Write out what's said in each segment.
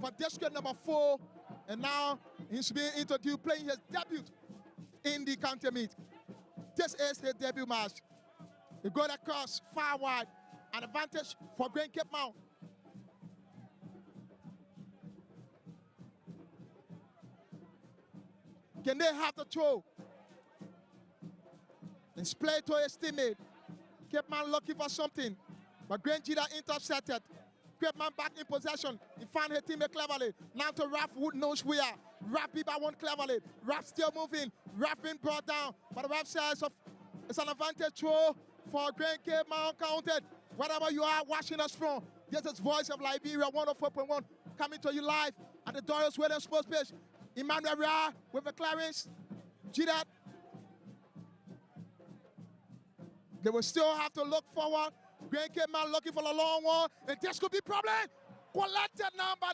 for district number 4. And now he's being introduced, playing his debut in the county meet. This is his debut match. He got across far wide. An advantage for Grand Cape Mount. Can they have the throw? It's played to his teammate. Cape Mount looking for something. But Grand Gedeh intercepted. Cape Mount back in possession. He found his teammate cleverly. Now to Raf Wood knows where. Raf beat by one cleverly. Raf still moving. Raf being brought down. But the Raf says it's an advantage throw for Grand Cape Mount counted. Wherever you are watching us from, this is Voice of Liberia 104.1 coming to you live at the Doris Williams Sports Pitch. Emmanuel Ria with the clearance. Gedeh. They will still have to look forward. Grand Cape Mount looking for the long one. And this could be problem. Collected now by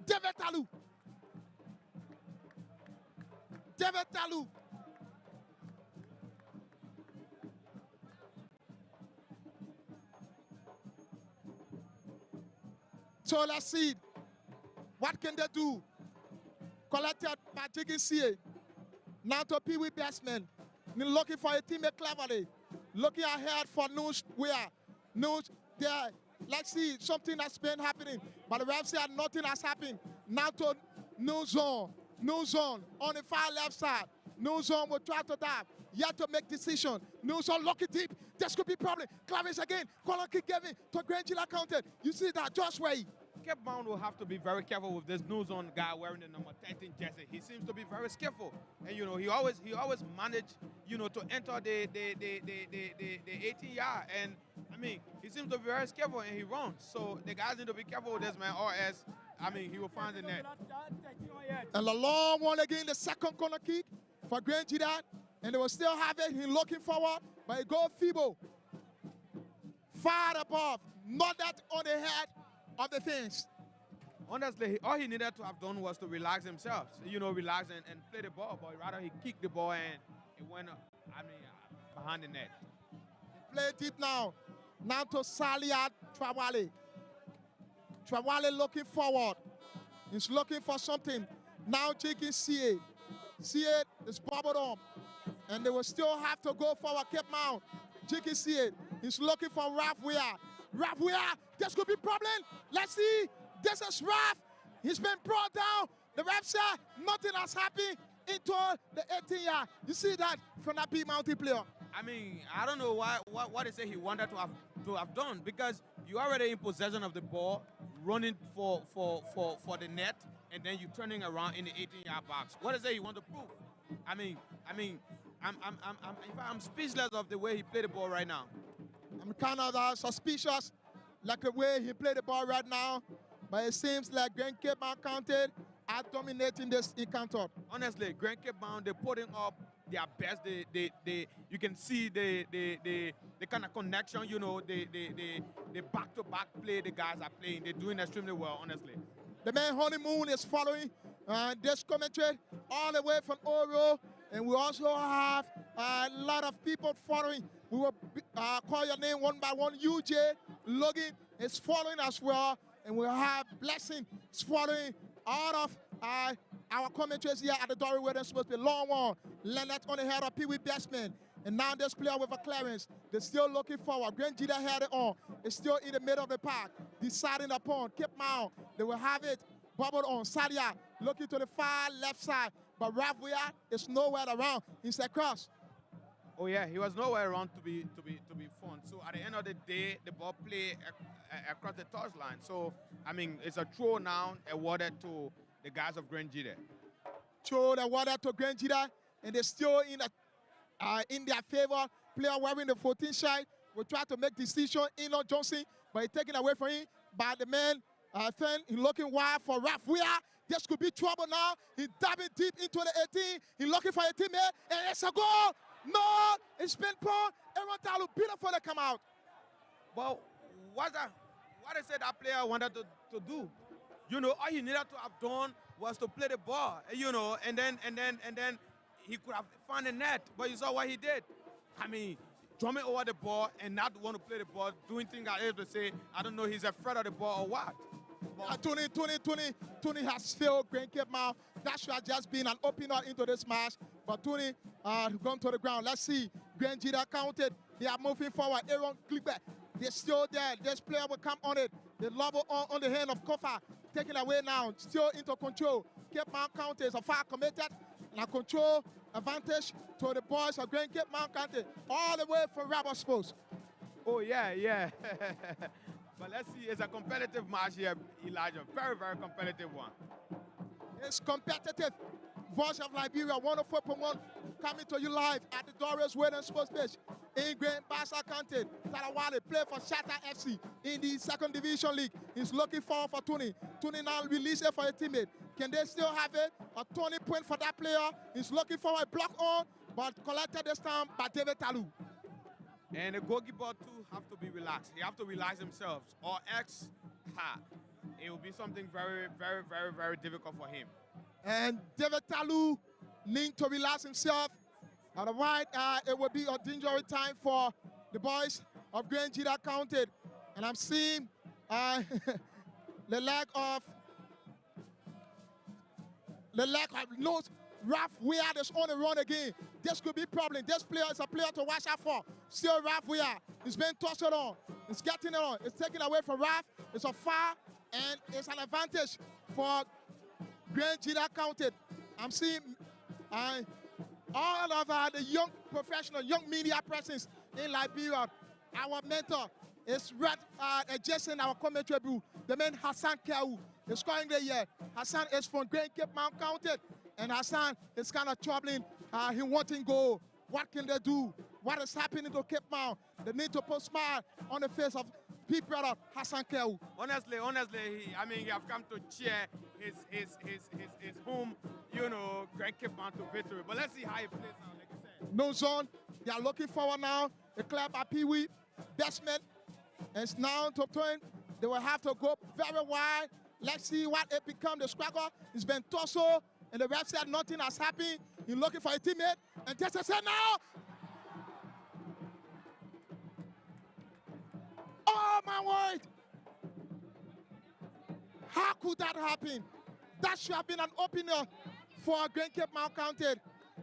David Talu. David Talu. So let's see. What can they do? Collected by Jiggy CA. Now to Pee Wee Bestman. Looking for a teammate cleverly. Looking ahead for News where? News there. Let's see something that's been happening. But the ref said nothing has happened. Now to New Zone. New Zone on the far left side. New Zone will try to dive. Yet to make decision. New Zone looking deep. This could be problem. Clarence again. Colin kick Gavin to Grand Gedeh counted. You see that just way. Cape Mount will have to be very careful with this New Zone guy wearing the number 13 jersey. He seems to be very skillful, and you know he always managed to enter the 18-yard. And I mean he seems to be very skillful and he runs. So the guys need to be careful with this man, or else he will find the net. And the long one again, the second corner kick for Grand Gedeh, and they will still have it. He's looking forward, but it goes feeble, far above, not that on the head of the fence. Honestly, all he needed to have done was to relax himself, relax and play the ball, but rather he kicked the ball and it went, behind the net. Play deep now. Now to Saliat Trawale. Trawale looking forward. He's looking for something. Now taking CA. CA is bubbled up. And they will still have to go forward. Cape Mount. Taking CA. He's looking for Raf Wea. Raf Wea. This could be problem. Let's see. This is Raf. He's been brought down. The ref said nothing has happened into the 18-yard. You see that from that P Mountain player. I don't know what they say he wanted to have done, because you're already in possession of the ball, running for the net, and then you're turning around in the 18-yard box. What is it he want to prove? I'm speechless of the way he played the ball right now. I'm kind of suspicious like the way he played the ball right now, but it seems like Grand Cape Mount counted are dominating this encounter. Honestly, Grand Cape Mount, they're putting up their best. You can see the kind of connection, the back-to-back play the guys are playing. They're doing extremely well, honestly. The man Honeymoon is following this commentary all the way from Oro, and we also have a lot of people following. We will call your name one by one. UJ Logan is following as well, and we'll have Blessing is following all of our commentaries here at the Dory where they're supposed to be. Long one, Leonard on the head of Pee Wee Bestman. And now this player with a clearance. They're still looking forward. Grand Gedeh had it on. It's still in the middle of the park. Deciding upon Cape Mount. They will have it bubbled on. Sadia looking to the far left side. But Ravia is nowhere around. He's across. Oh yeah, he was nowhere around to be fun. So at the end of the day, the ball played across the touchline. So it's a throw now awarded to the guys of Grand Gedeh. Throw awarded to Grand Gedeh, and they're still in their favor. Player wearing the 14 side will try to make decision. Eno Johnson, but he's taken away from him by the man. He's looking wide for Raf Wea. This could be trouble now. He's diving deep into the 18. He's looking for a teammate, and it's a goal. No, it's been put. Aaron Talu beautiful to come out. Well, what they said that player wanted to do, all he needed to have done was to play the ball, and then he could have found a net. But you saw what he did. Drumming over the ball and not want to play the ball, doing things I have to say, I don't know, he's afraid of the ball or what. Tony has failed Grand Cape Mount. That should have just been an opener into this match. But Tony gone to the ground. Let's see. Grand Gedeh counted. They are moving forward. Aaron Clickback. They're still there. This player will come on it. The level on the hand of Kofa. Taken away now. Still into control. Cape Mount County is a far committed. Now control advantage to the boys of Grand Cape Mount County. All the way from Roberts Post. Oh, yeah. But let's see, it's a competitive match here, Elijah. Very, very competitive one. It's competitive. Voice of Liberia, 104.1, coming to you live at the Doris Wade Sports Pitch in Grand Bassa County. Tarawale play for Shatta FC in the second division league. He's looking forward for Tony. Tony now release it for a teammate. Can they still have it? A Tony point for that player. He's looking for a block on, but collected this time by David Talu. And the goalkeeper too have to be relaxed. He have to relax himself, or else, it will be something very, very, very, very difficult for him. And David Talu need to relax himself. Otherwise, it will be a dangerous time for the boys of Grand Gedeh County. And I'm seeing the lack of no Ralph Weir is on the run again. This could be a problem. This player is a player to watch out for. Still Ralph Weir. He's been tossed on. He's getting it on. It's taken away from Ralph. It's a foul, and it's an advantage for Grand Gedeh County. I'm seeing all of the young professional, young media presence in Liberia. Our mentor is right adjacent our commentary booth. The man Hassan Kau is scoring the year. Hassan is from Grand Cape Mount County, and Hassan is kind of troubling. He wanting goal. What can they do? What is happening to Cape Mount? They need to put smile on the face of big brother Hassan Kau. Honestly, he have come to cheer his home, Grand Cape Mount to victory. But let's see how he plays now, like you said. No zone. They are looking forward now. The club by Pee Wee. Bestman is now to turn. They will have to go very wide. Let's see what it becomes. The scraggle has been tossed, and the ref said nothing has happened. He's looking for a teammate, and just said now. Oh my word! How could that happen? That should have been an opener for Grand Cape Mount County.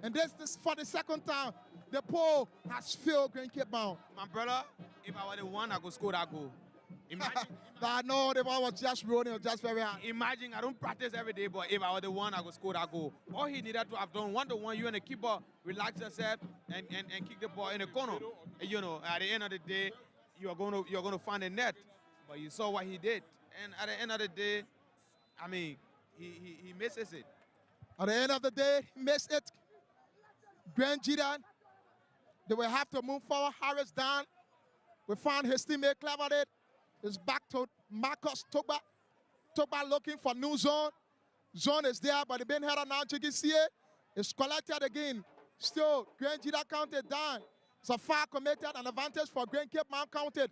And this is for the second time. The pole has failed Grand Cape Mount. My brother, if I were the one, I could score that goal. Imagine. No, the ball was just rolling, just very hard. Imagine, I don't practice every day, but if I were the one, I could score that goal. All he needed to have done, 1-to-1, you and the keeper, relax yourself and kick the ball in the corner. And, at the end of the day, you're going to find a net. But you saw what he did. And at the end of the day, he misses it. At the end of the day, he missed it. Grand Gedeh, they will have to move forward. Harris down. We found his teammate clevered it. It's back to Marcus Togba. Togba looking for new zone. Zone is there, but the Ben header now, you can see it. It's collected again. Still, Grand Gedeh counted down. It's a far committed, an advantage for Grand Cape Mount counted.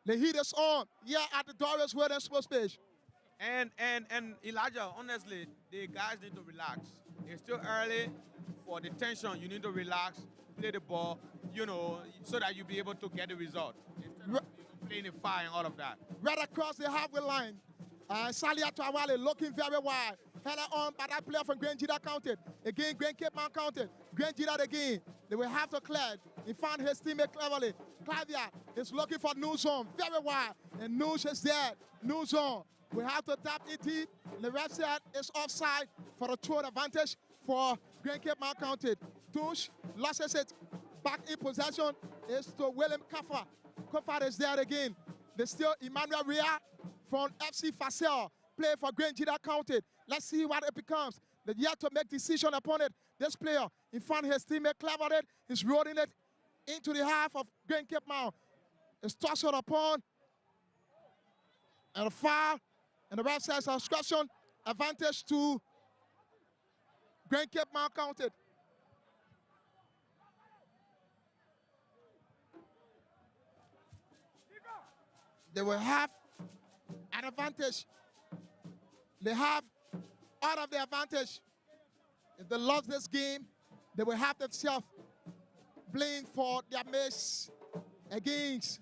The heat is on. Yeah, at the Doris Wade Sports Page. And Elijah, honestly, the guys need to relax. It's still early for the tension. You need to relax, play the ball, so that you'll be able to get the result. Instead of playing the fire and all of that. Right across the halfway line. Salia Tawale looking very wide. Header on by that player from Grand Gedeh County. Again, Grand Cape Mount County. Grand Gedeh again. They will have to clear. He found his teammate cleverly. Clavia is looking for new zone. Very wide. And Noosh is there. New zone. We have to tap it deep. The ref said it's offside for a throw advantage for Grand Cape Mount County. Touche loses it. Back in possession is to William Kaffa. Kaffa is there again. There's still Emmanuel Ria from FC Facel. Play for Grand Gedeh County. Let's see what it becomes. They have to make decision upon it. This player, in front of his teammate, clevered it. He's rolling it into the half of Grand Cape Mount. It's tossed upon. And a foul. And the ref says discretion. Advantage to Grand Cape Mount County. They will have an advantage. They have out of the advantage. If they lose this game, they will have themselves blamed for their miss against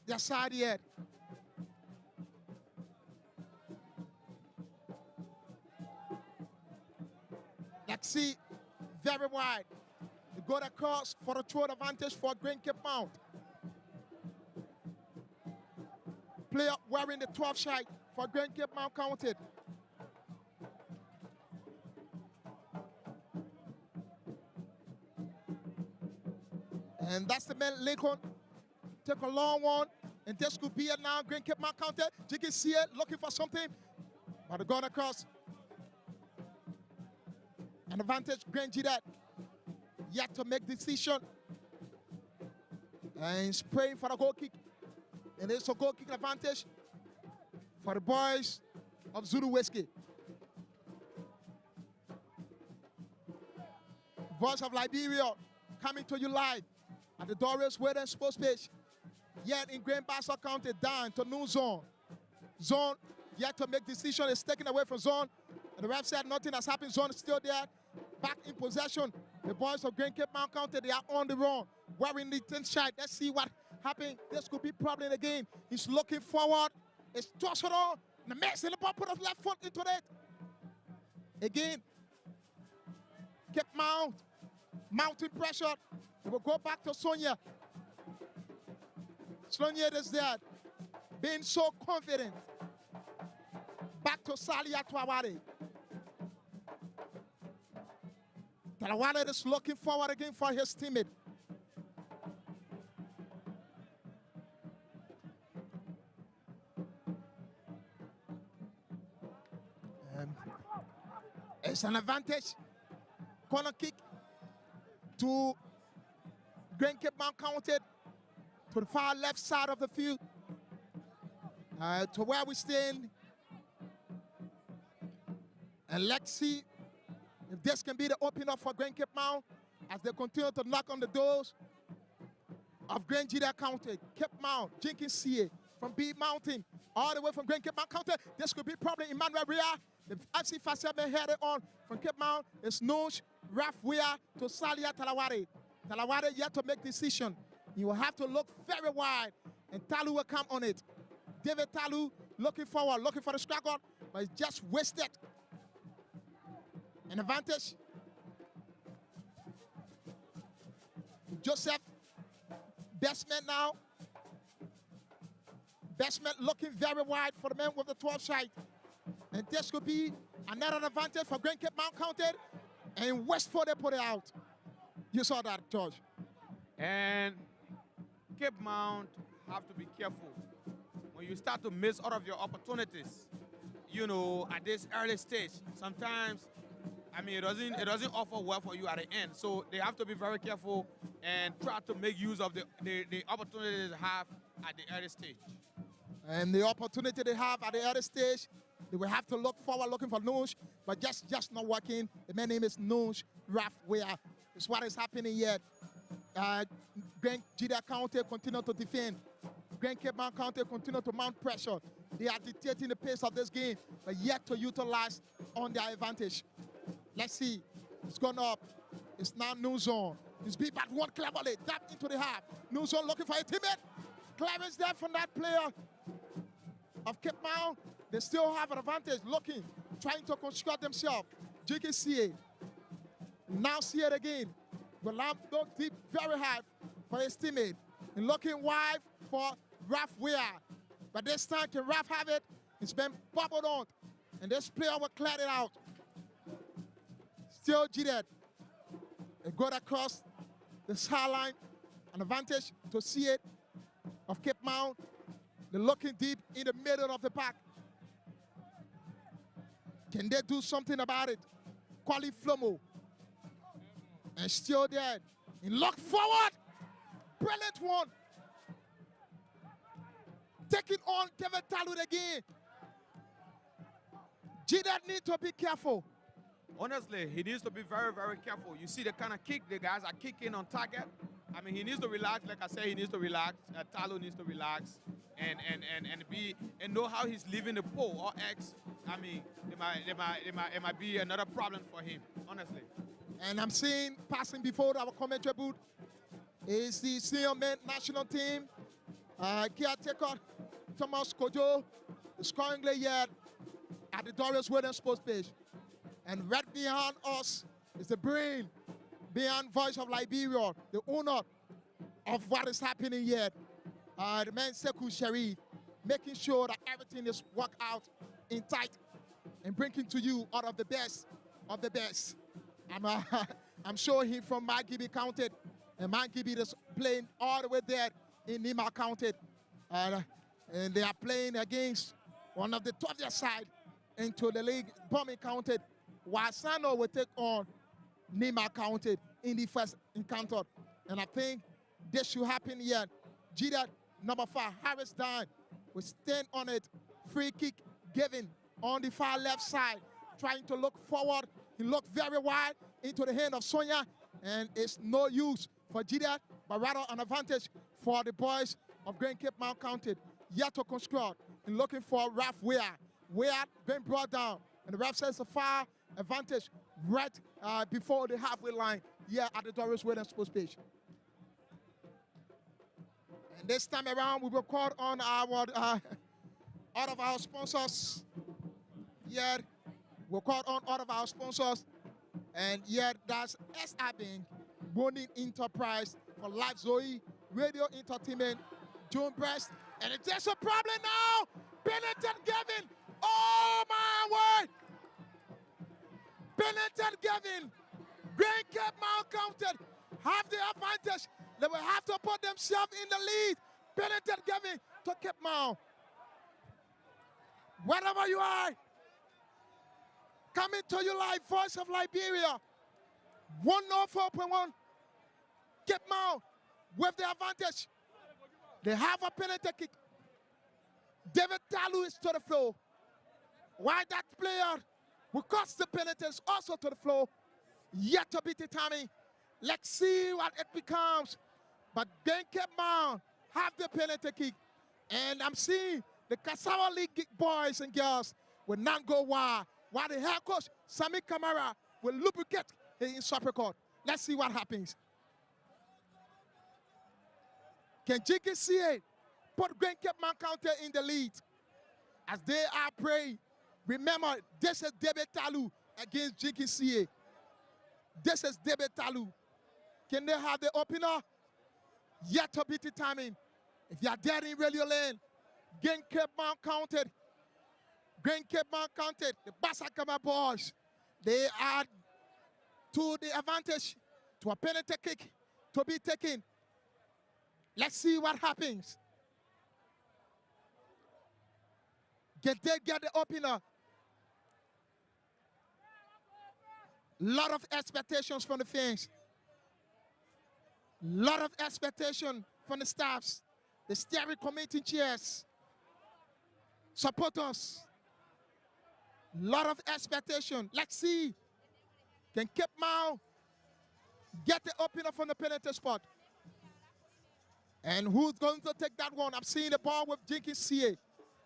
their side yet. Let's see. Very wide. They go across for a throw advantage for Grand Cape Mount. Player wearing the 12 shirt for Grand Cape Mount counted. And that's the man, Lincoln. Take a long one. And this could be it now. Grand Cape Mount counted. You can see it, looking for something. But they're going across. An advantage, Grand Gedeh. Yet to make decision. And he's praying for the goal kick. And it's a goal kick advantage for the boys of Zulu Whiskey. Voice of Liberia coming to you live at the Doris Weather Sports Page. Yet in Grand Bassa County, down to new zone. Zone yet to make decision is taken away from zone. And the ref said nothing has happened. Zone is still there. Back in possession. The boys of Grand Cape Mount County, they are on the run. Wearing the 10th shot. Let's see what happened. This could be problem in the game. He's looking forward. It's tossed it on. The Max in the ball put his left foot into it. Again. Cape Mount. Mounting pressure. They will go back to Sonia. Sonia is there. Being so confident. Back to Salia Twawade. Talawale is looking forward again for his teammate. It's an advantage. Corner kick to Grand Cape Mount counted to the far left side of the field. To where we stand. And let's see if this can be the opener for Grand Cape Mount as they continue to knock on the doors of Grand Gedeh County. Cape Mount, Jenkins CA from B Mountain, all the way from Grand Cape Mount County. This could be probably Emmanuel Ria. The FC Fascia been headed on from Cape Mount. It's Noosh, Raf Wea to Salia Talawade. Talawade yet to make decision. You will have to look very wide, and Talu will come on it. David Talu looking forward, looking for the struggle, but it's just wasted. An advantage. Joseph, best man now. Best man looking very wide for the man with the 12 shot. And this could be another advantage for Grand Cape Mount counted. And Westford, they put it out. You saw that, George. And Cape Mount have to be careful. When you start to miss out of your opportunities, you know, at this early stage, sometimes, I mean, it doesn't offer well for you at the end. So they have to be very careful and try to make use of the opportunities they have at the early stage. And the opportunity they have at the early stage, they will have to look forward, looking for Noosh, but just not working. The man's name is Noosh Raf Wea. It's what is happening yet. Grand Gedeh County continue to defend. Grand Cape Mount County continue to mount pressure. They are dictating the pace of this game, but yet to utilize on their advantage. Let's see. It's gone up. It's now new zone. It's beat back one cleverly. Tap into the half. New zone looking for a teammate. Clever's there from that player of Cape Mount. They still have an advantage. Looking, trying to construct themselves. GKCA. Now see it again. The lamp dug deep very high for his teammate. And looking wide for Raf Wea. But this time, can Raf have it? It's been bubbled on. And this player will clear it out. Still Gedeh. They got across the sideline. An advantage to see it of Cape Mount. They're looking deep in the middle of the pack. Can they do something about it? Quali Flomo. And still there. And look forward. Brilliant one. Taking on David Talud again. Gedeh need to be careful. Honestly, he needs to be very, very careful. You see the kind of kick the guys are kicking on target. I mean, he needs to relax. Like I said, he needs to relax. Talo needs to relax and know how he's leaving the pole or X. I mean, it might be another problem for him, honestly. And I'm seeing passing before our commentary booth is the senior men national team. Caretaker Thomas Kojo is currently yet at the Doris Wedding Sports page. And right behind us is the brain behind Voice of Liberia, the owner of what is happening here. The man Sekou Sharif, making sure that everything is worked out in tight and bringing to you all of the best of the best. I'm sure he from Magibi County, and Magibi is playing all the way there in Nima County. And they are playing against one of the toughest side into the league, Bombing County, while Sano will take on Nima County in the first encounter. And I think this should happen here. Gedeh, number 5, Harris Dine, will stand on it. Free kick given on the far left side, trying to look forward. He looked very wide into the hand of Sonia, and it's no use for Gedeh, but rather an advantage for the boys of Grand Cape Mount County. Yet to construct and looking for Ralph Weir. Weir being brought down, and the ref says a far advantage right before the halfway line here at the Doris Williams Sports Page. And this time around, we will call on our all of our sponsors. Yeah, we'll call on all of our sponsors, and yeah, that's SI Bank, Bonin Enterprise for Live Zoe, Radio Entertainment, June Breast, and there's a problem now. Benetton Gavin, oh my word! Benetton Gavin, Grand Cape Mount County have the advantage. They will have to put themselves in the lead. Benetton Gavin to Cape Mount. Wherever you are, coming to you live, Voice of Liberia, 104.1, Cape Mount with the advantage. They have a penalty kick. David Talu is to the floor. Why that player who cost the penalties also to the floor, yet to be determined. Let's see what it becomes. But then Cape Mount have the penalty kick. And I'm seeing the Cassava League boys and girls will not go wild. While the head coach, Sami Kamara, will lubricate his soccer court. Let's see what happens. Can GKCA put Grand Cape Mount County in the lead as they are praying? Remember, this is David Talu against GKCA. This is David Talu. Can they have the opener? Yet to be determined. If you are there in Radio Lane, Grand Cape Mount County, Grand Cape Mount County, the Basakama boys, they are to the advantage to a penalty kick to be taken. Let's see what happens. Get the opener. Lot of expectations from the fans. Lot of expectation from the staffs, the steering committee chairs, supporters. Lot of expectation. Let's see. Can Cape Mount get the opener from the penalty spot? And who's going to take that one? I'm seeing the ball with Jenkins CA,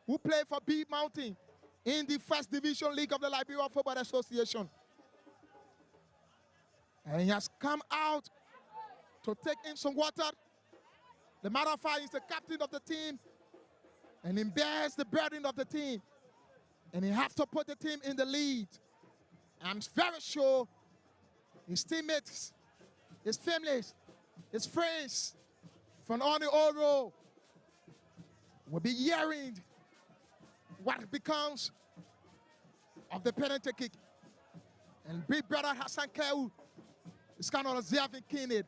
who played for B Mountain in the First Division League of the Liberia Football Association. And he has come out to take in some water. The matter of fact, he's the captain of the team, and he bears the burden of the team. And he has to put the team in the lead. I'm very sure his teammates, his families, his friends from on the old road will be hearing what becomes of the penalty kick. And big brother Hassan Keu is kind of observing Kenneth.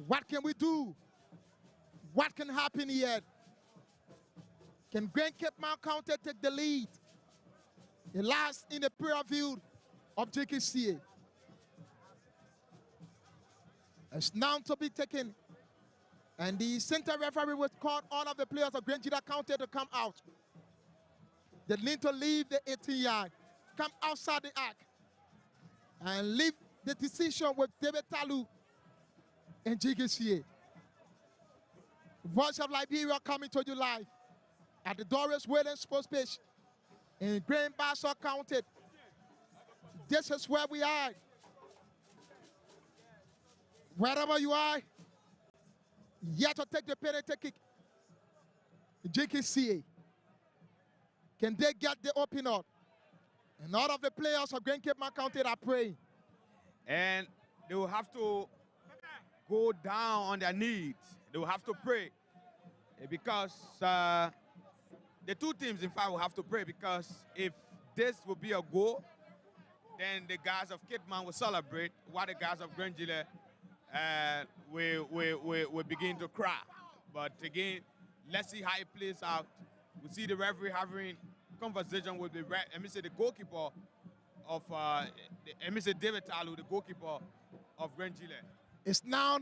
What can we do? What can happen here? Can Grand Cape Mount County take the lead? The last in the prayer view of JKCA. It's now to be taken. And the center referee will call all of the players of Grand Gedeh County to come out. They need to leave the 18-yard, come outside the arc, and leave the decision with David Talu and JKCA. Voice of Liberia coming to you live at the Doris Williams Sports Page in Grand Bassa County. This is where we are. Wherever you are, yet to take the penalty kick. JKCA. Can they get the opener? And all of the players of Grand Cape Mount County are praying. And they will have to go down on their knees. They will have to pray because the two teams, in fact, will have to pray because if this will be a goal, then the guys of Kitman will celebrate while the guys of Grand Gedeh will begin to cry. But again, let's see how it plays out. We see the referee having conversation with the goalkeeper of David Talu, the goalkeeper of Grand Gedeh. It's now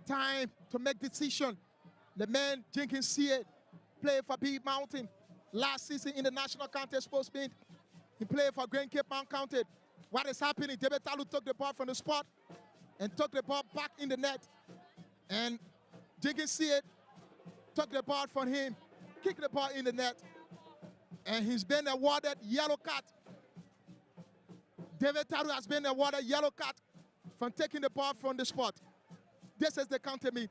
time to make decision. The man Jenkins Seed played for Big Mountain last season in the National County Sports Meet. He played for Grand Cape Mount County. What is happening? David Talu took the ball from the spot and took the ball back in the net. And Jenkins Seed took the ball from him, kicked the ball in the net. And he's been awarded yellow card. David Talu has been awarded yellow card from taking the ball from the spot. This is the county meet.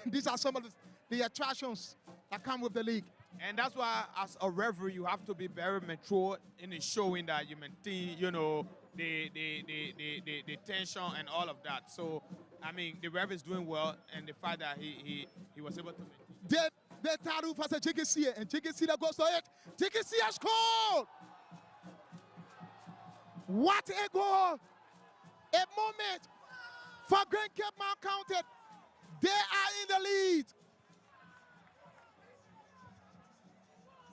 These are some of the attractions that come with the league. And that's why, as a referee, you have to be very mature in showing that you maintain, you know, the tension and all of that. So, I mean, the referee is doing well, and the fact that he was able to maintain. David Talu versus Jenkins Seed, and Jenkins Seed goes to it. Jenkins Seed has scored! What a goal! A moment for Grand Cape Mount County. They are in the lead.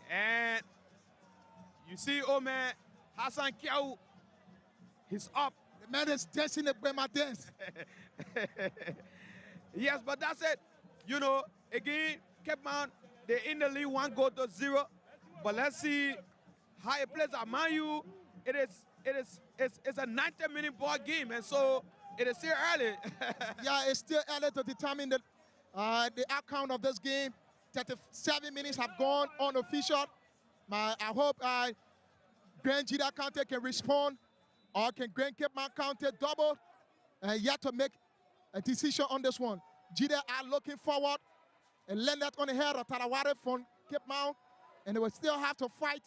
And you see, oh man, Hassan Kiau, he's up. The man is dancing the Bema dance. Yes, but that's it. You know, again, Cape Mount, they're in the lead 1-0. But let's see how it plays out. Mind you, it's a 90-minute ball game, and so it is still early. Yeah, it's still early to determine the outcome of this game. 37 minutes have gone unofficial. I hope Grand Gedeh County can respond, or can Grand Cape Mount County double, yet to make a decision on this one. Gedeh are looking forward and land that on the head of Taraware from Cape Mount, and they will still have to fight.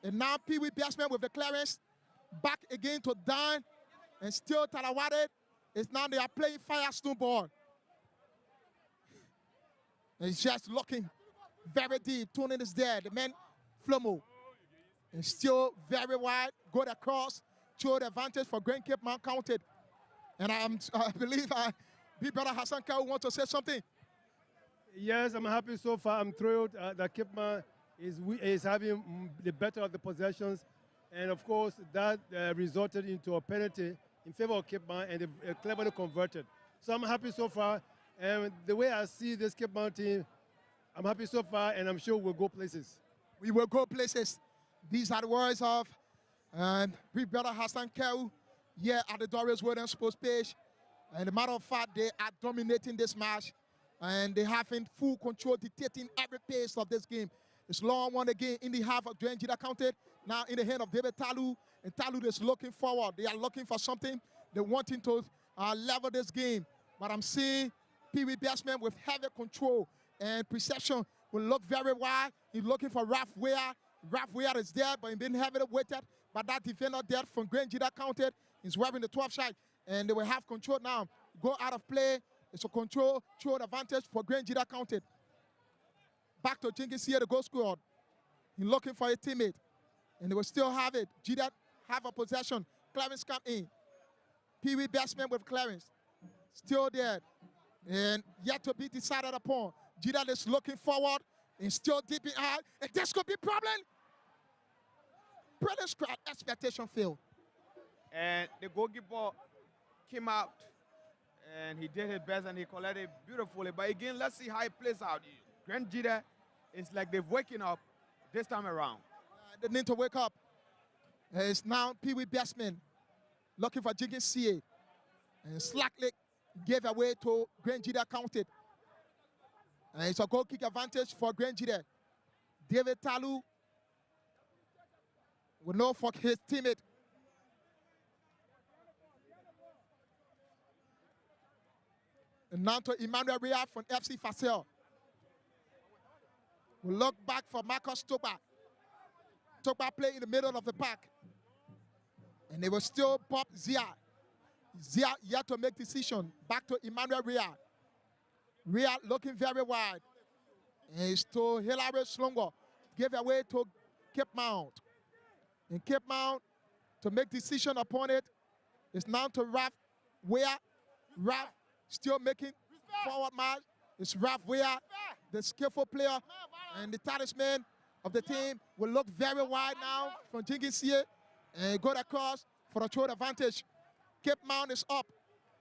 And now Pee Wee Batsman with the clearance back again to Dan, and still Taraware is now they are playing fire snowball. And he's just looking very deep. Tony is there. The man, Flomo. And still very wide. Go across. Show the advantage for Grand Cape Mount County. And I believe Big Brother Hassan Kau wants to say something. Yes, I'm happy so far. I'm thrilled that Cape Mount is having the better of the possessions. And of course, that resulted into a penalty in favor of Cape Mount, and they cleverly converted. So I'm happy so far. And the way I see this Cape Mount team, I'm happy so far, and I'm sure we'll go places. We will go places. These are the words of Big Brother Hassan Kau here at the Doris Williams Sports page. And as a matter of fact, they are dominating this match, and they have in full control, dictating every pace of this game. It's long one again in the half of Grand Gedeh County, now in the hand of David Talu, and Talu is looking forward. They are looking for something. They're wanting to level this game. But I'm seeing Pee Wee Batsman with heavy control and perception will look very wide. He's looking for Ralph Weir. Ralph Weir is there, but he's been heavily weighted by that defender there from Grand Gedeh County. He's wearing the 12 shot, and they will have control now. Go out of play. It's a control advantage for Grand Gedeh County. Back to Jenkins here, the goal scored. He's looking for a teammate, and they will still have it. Gedeh have a possession. Clarence come in. Pee Wee Batsman with Clarence. Still there. And yet to be decided upon. Gedeh is looking forward and still deep in eye. And this could be a problem. Brilliant crowd expectation failed. And the goalkeeper came out and he did his best and he collected beautifully. But again, let's see how it plays out. Grand Gedeh is like they've waking up this time around. They need to wake up. It's now Pee Wee Batsman looking for Jenkins CA. And Slacklick gave away to Grand Gedeh County. And it's a goal kick advantage for Grand Gedeh. David Talu will know for his teammate. And now to Emmanuel Ria from FC Facel. Will look back for Marcus Toba. Toba play in the middle of the park. And they will still pop Zia. Zia yet to make decision. Back to Emmanuel Ria. Ria looking very wide. And it's to Hilary Slongo. Give away to Cape Mount. And Cape Mount to make decision upon it. It's now to Raf Wea. Raf still making forward march. It's Raf Wea, the skillful player. And the talisman of the team will look very wide now from Jingisie and go across for the throw advantage. Cape Mount is up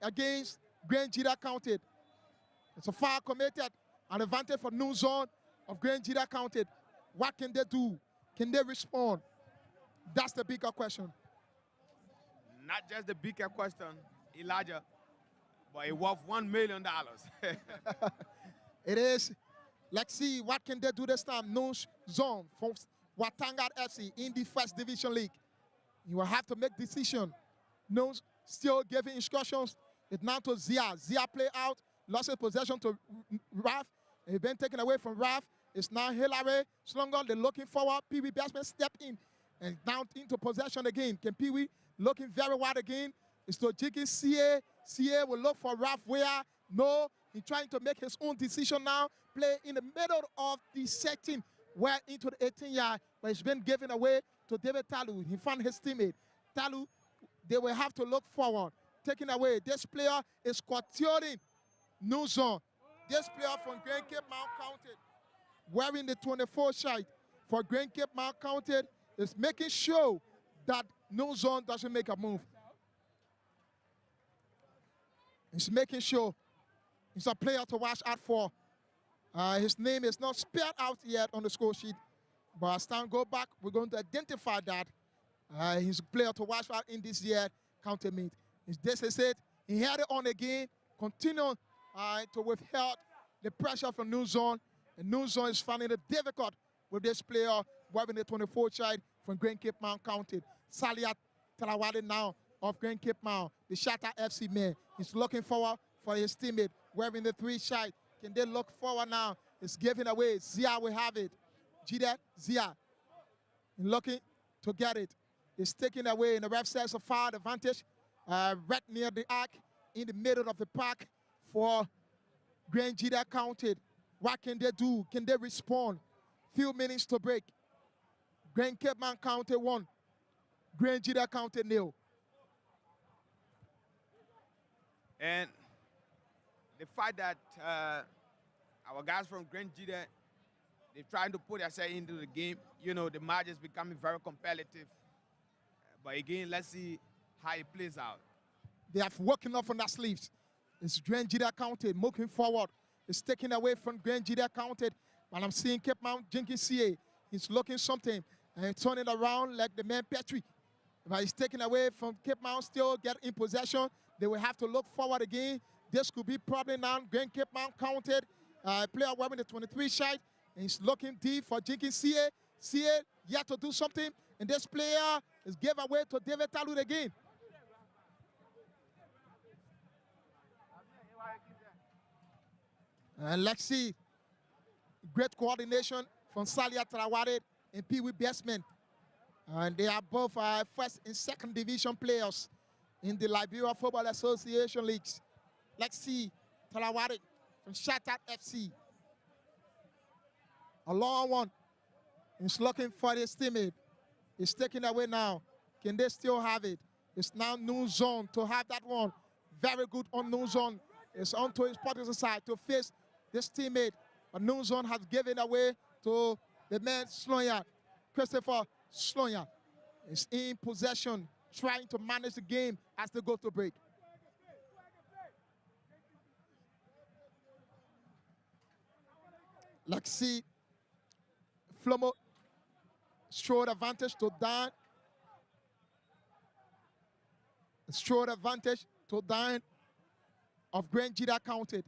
against Grand Gedeh County. It's a foul committed. An advantage for New Zone of Grand Gedeh County. What can they do? Can they respond? That's the bigger question. Not just the bigger question, Elijah, but it worth $1 million. It is. Let's see what can they do this time. New Zone from Watanga FC in the First Division League. You will have to make decision. No, still giving instructions. It's now to Zia. Zia play out. Lost his possession to Raf. It's been taken away from Raf. It's now Hilary Slongo. They're looking forward. Pee Wee Batsman step in and down into possession again. Can Pee Wee looking very wide again? It's to Jiki CA. CA will look for Raf Wea. No, he's trying to make his own decision now. Play in the middle of the setting. Well into the 18-yard, but it's been given away to David Talu. He found his teammate. Talu, they will have to look forward. Taking away. This player is quartering New Zone. This player from Grand Cape Mount County, wearing the 24 shirt for Grand Cape Mount County, is making sure that New Zone doesn't make a move. He's making sure he's a player to watch out for. His name is not spelled out yet on the score sheet, but as time go back, we're going to identify that. He's a player to watch out in this year county meet. This is it. He had it on again, continue to withhold the pressure from New Zone, and New Zone is finding it difficult with this player wearing the 24 side from Grand Cape Mount County. Salia Talawade now of Grand Cape Mount, the Shatta FC man. He's looking forward for his teammate wearing the 3 side. Can they look forward now? It's giving away. Zia will have it. Gedeh, Zia. Looking to get it. It's taken away, and the ref says a foul advantage right near the arc in the middle of the park for Grand Gedeh County. What can they do? Can they respond? Few minutes to break. Grand Cape Mount County 1. Grand Gedeh County 0. And the fact that our guys from Grand Gedeh, they're trying to put themselves into the game. You know, the match is becoming very competitive. But again, let's see how it plays out. They have working off on their sleeves. It's Grand Gedeh County moving forward. It's taken away from Grand Gedeh County. While I'm seeing Cape Mount Jenkins CA, he's looking something and turning around like the man Petrie. But he's taken away from Cape Mount, still get in possession. They will have to look forward again. This could be probably now Grand Cape Mount County. Player wearing the 23 shirt. And he's looking deep for Jenkins CA. CA yet to do something. And this player is gave away to David Talud again. And let's see. Great coordination from Salia Traore and Pee Wee Bestman. And they are both first and second division players in the Liberia Football Association leagues. Let's see Traore from Shatta FC. A long one. He's looking for his teammate. It's taken away now. Can they still have it? It's now New Zone to have that one. Very good on New Zone. It's on to his partisan side to face this teammate. But New Zone has given away to the man Sloya, Christopher Sloya. Is in possession, trying to manage the game as they go to break. Let's see. Flomo showed advantage to Dan. Showed advantage to Dan of Grand Gedeh County.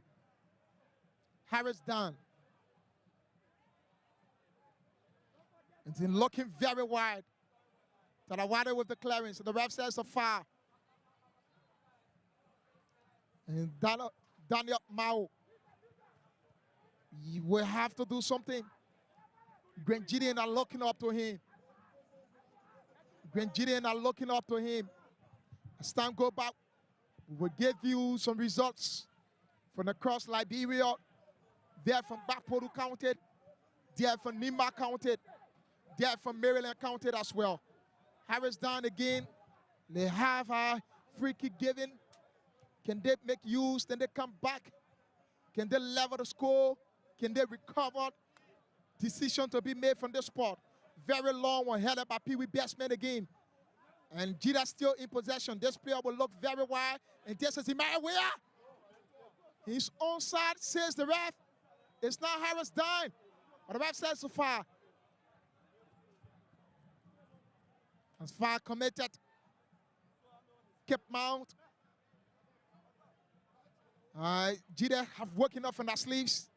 Harris Dan. And then looking very wide. Tarawade with the clearance. The ref says a foul. And Daniel Mao. You will have to do something. Grand Gedeh are looking up to him. Grand Gedeh are looking up to him. As time go back, We'll give you some results from across Liberia. There from Bakpodu counted. There from Nimba counted. There from Maryland counted as well. Harris down again. They have a free kick given. Can they make use? Then they come back. Can they level the score? Can they recover? Decision to be made from this spot. Very long one headed by Pee Wee Bestman again. And Gedeh still in possession. This player will look very wide. And this is Emmanuel Weah. His own side, says the ref. It's not Harris dime. But the ref says so far. As far committed. Cape Mount. Gedeh have working off on their sleeves.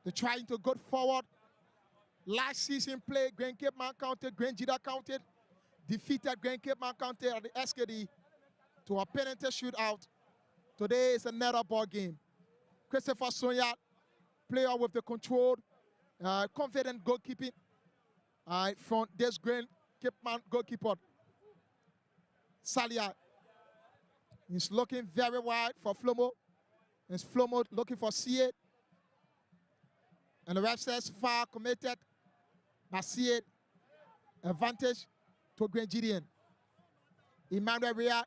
They're trying to go forward. Last season play, Grand Cape Mount counted, Grand Gedeh counted. Defeated Grand Cape Mount counted at the SKD to a penalty shootout. Today is another ball game. Christopher Sonya, player with the controlled, confident goalkeeping from this Grand Cape Mount goalkeeper. Salia is looking very wide for Flomo. It's Flomo looking for C8. And the ref says foul committed by C8. Advantage to Grand Gideon. Emmanuel Weah.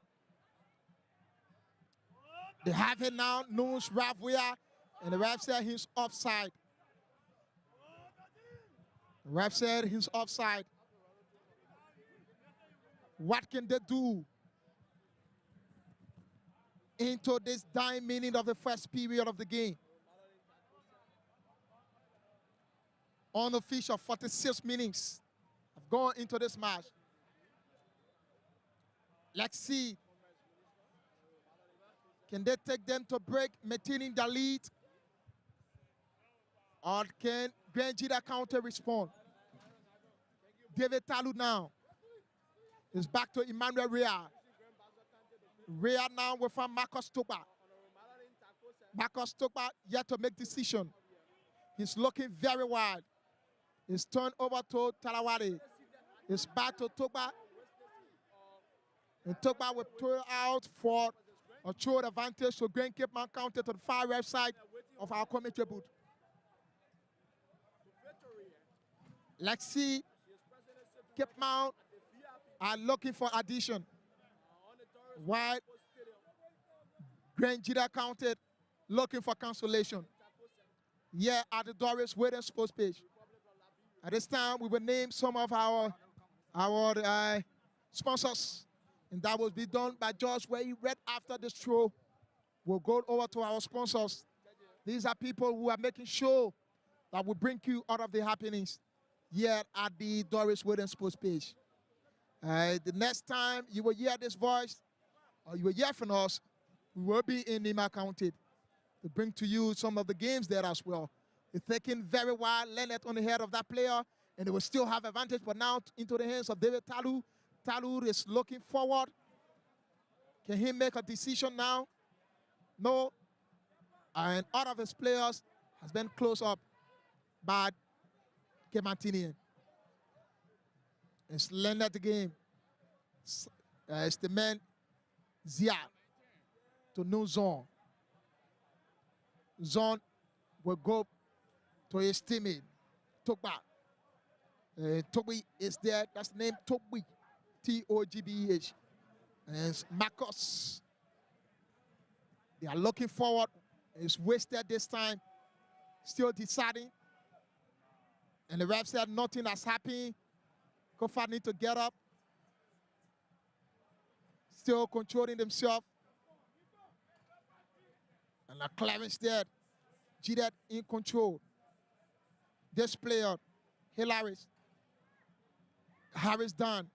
They have it now. Nunes Ralph Weah. And the ref said he's offside. The ref said he's offside. What can they do into this dying minute of the first period of the game? Unofficial 46 minutes have gone into this match. Let's see. Can they take them to break, maintaining the lead? Or can Grand Gedeh counter respond? David Talu now is back to Emmanuel Weah. Weah now with Marcus Toba. Marcus Toba yet to make decision. He's looking very wide. It's turned over to Talawade. It's back to Toba. And Toba will throw out for a throw advantage to Grand Cape Mount counter to the far right side of our commentary booth. Let's see. Cape Mount are looking for addition. While Grand Gedeh counted looking for cancellation. Here at the Doris Waiting Sports page. At this time, we will name some of our sponsors. And that will be done by George, where he read after this show. We'll go over to our sponsors. These are people who are making sure that will bring you out of the happenings here at the Doris Waiting Sports page. The next time you will hear this voice, or you will hear from us, we will be in Nima County to bring to you some of the games there as well. It's taking very wide, Leonard on the head of that player, and they will still have advantage, but now into the hands of David Talu. Talu is looking forward. Can he make a decision now? No. And all of his players has been close up by Kemantinian. It's Leonard again. It's the man Zia to new zone. Zone will go to his teammate, Togba. Togbi is there. That's the name, Togbi. T-O-G-B-E-H. And it's Marcus. They are looking forward. It's wasted this time. Still deciding. And the ref said nothing has happened. Kofa need to get up. Still controlling themselves. And the clearance there. Gedeh in control. This player, Hilaris. Harris done.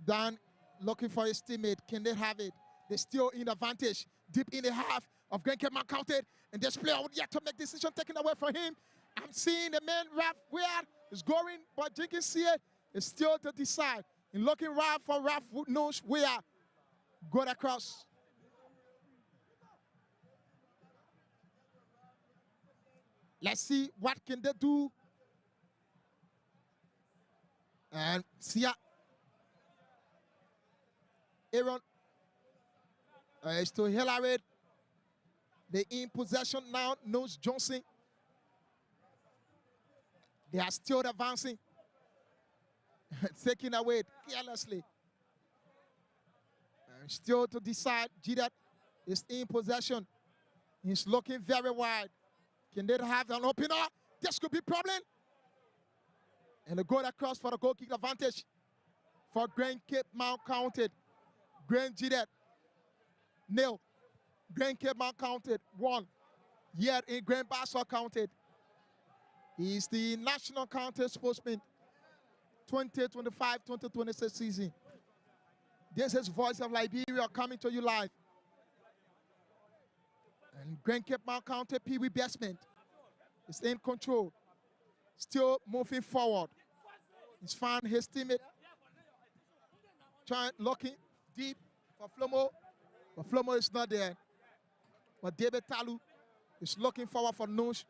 Dan looking for his teammate. Can they have it? They're still in advantage. Deep in the half of Grand Cape Mount counted. And this player would yet to make decision taken away from him. I'm seeing the man Ralph Weah is going, but Jenkins here is still to decide. In looking right for Ralph Nunes Weah. Good across. Let's see what can they do. And Sia. Aaron is to Hillary. They in possession now. Nose Johnson. They are still advancing. Taking away carelessly. And still to decide. Gedeh is in possession. He's looking very wide. Can they have an opener? This could be a problem. And a goal across for the goal kick advantage for Grand Cape Mount counted. Grand Gedeh, nil. Grand Cape Mount counted, 1. Yet in Grand Bassel counted. He's the national counted sportsman 2025-2026 season. This is Voice of Liberia coming to you live. And Grand Cape Mount counted Pee Wee Basement is in control. Still moving forward. He's found his teammate. Trying, looking deep for Flomo. But Flomo is not there. But David Talu is looking forward for Noosh.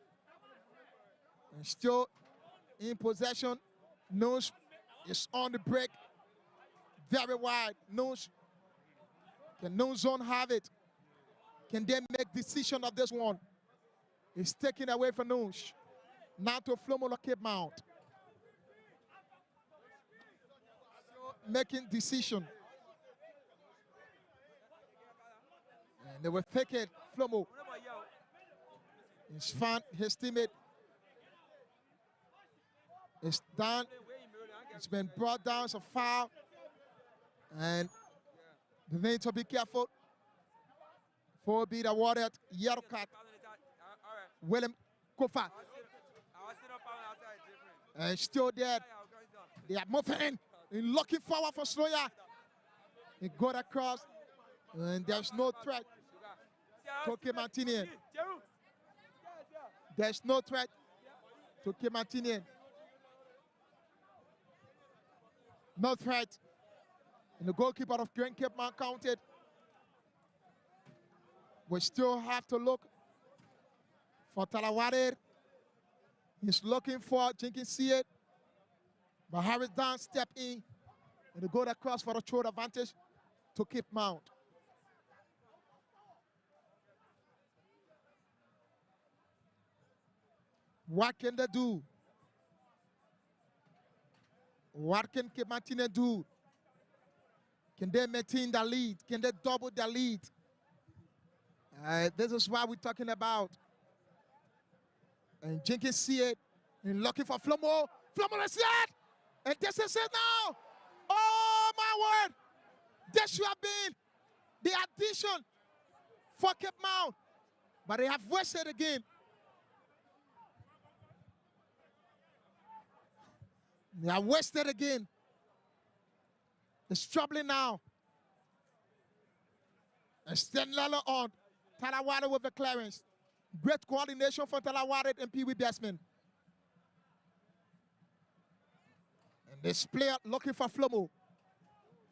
And still in possession. Noosh is on the break. Very wide. Noosh. Can Noosh zone have it? Can they make decision of this one? It's taken away from Noosh. Now to Flomo Cape Mount. Making decision. And they will take it. Flomo. He's found his teammate. It's done. It's been brought down. It's a foul. And they need to be careful. 4 be awarded. Yellow card. William Kofa. And still there. They are moving. Looking forward for Sloya. He got across. And there's no threat. Toke Martinian. There's no threat. Toke Martinian. No threat. And the goalkeeper of Grand Cape Mount counted. We still have to look for Talawade. He's looking for Jenkins see it. But Harris down, step in. And they go across for the throw advantage to Cape Mount. What can they do? What can Cape Martinian do? Can they maintain the lead? Can they double the lead? This is what we're talking about. And Jenkins see it. And looking for Flomo. Flomo is it! And this is it now! Oh, my word! This should have been the addition for Cape Mount. But they have wasted the game. They have wasted again. It's troubling now. And Stenlala on. Talawade with the clearance. Great coordination from Talawade and Pee Wee Basement. And this player looking for Flomo.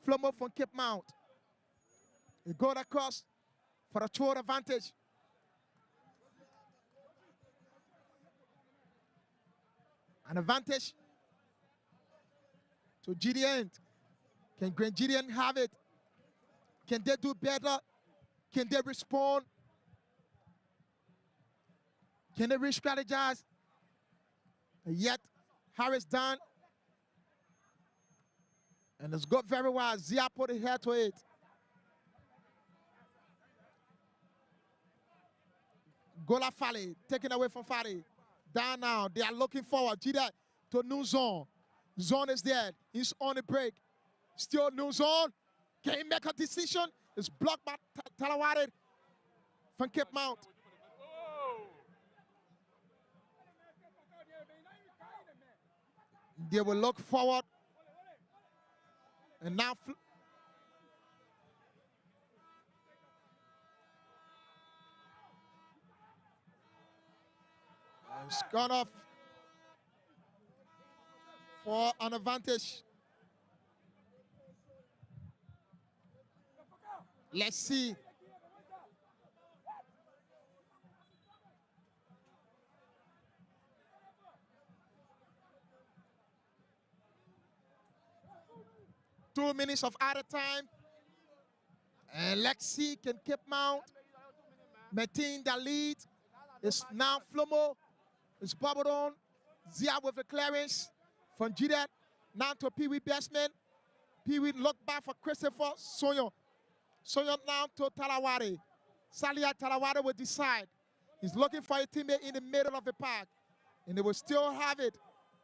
Flomo from Cape Mount. He got across for a throw advantage. An advantage to Gedeh. Can Grand Gedeh have it? Can they do better? Can they respond? Can they re-strategize? Yet, Harris done. And it's got very well. Zia put his head to it. Gola Fale, taken away from Fale. Down now. They are looking forward. Gedeh to new zone. Zone is there. He's on the break. Still new zone. Can he make a decision? It's blocked by Talawade from Cape Mount. They will look forward. And now it's gone off for an advantage. Let's see. Two minutes of added time. And let's see, can Cape Mount maintain the lead? It's now Flomo. It's bubbled on. Zia with the clearance from Gedeh. Now to Pee Wee Bestman. Pee Wee look back for Christopher Sonyo. Sonyo now to Talaware. Salia Talaware will decide. He's looking for a teammate in the middle of the park. And they will still have it.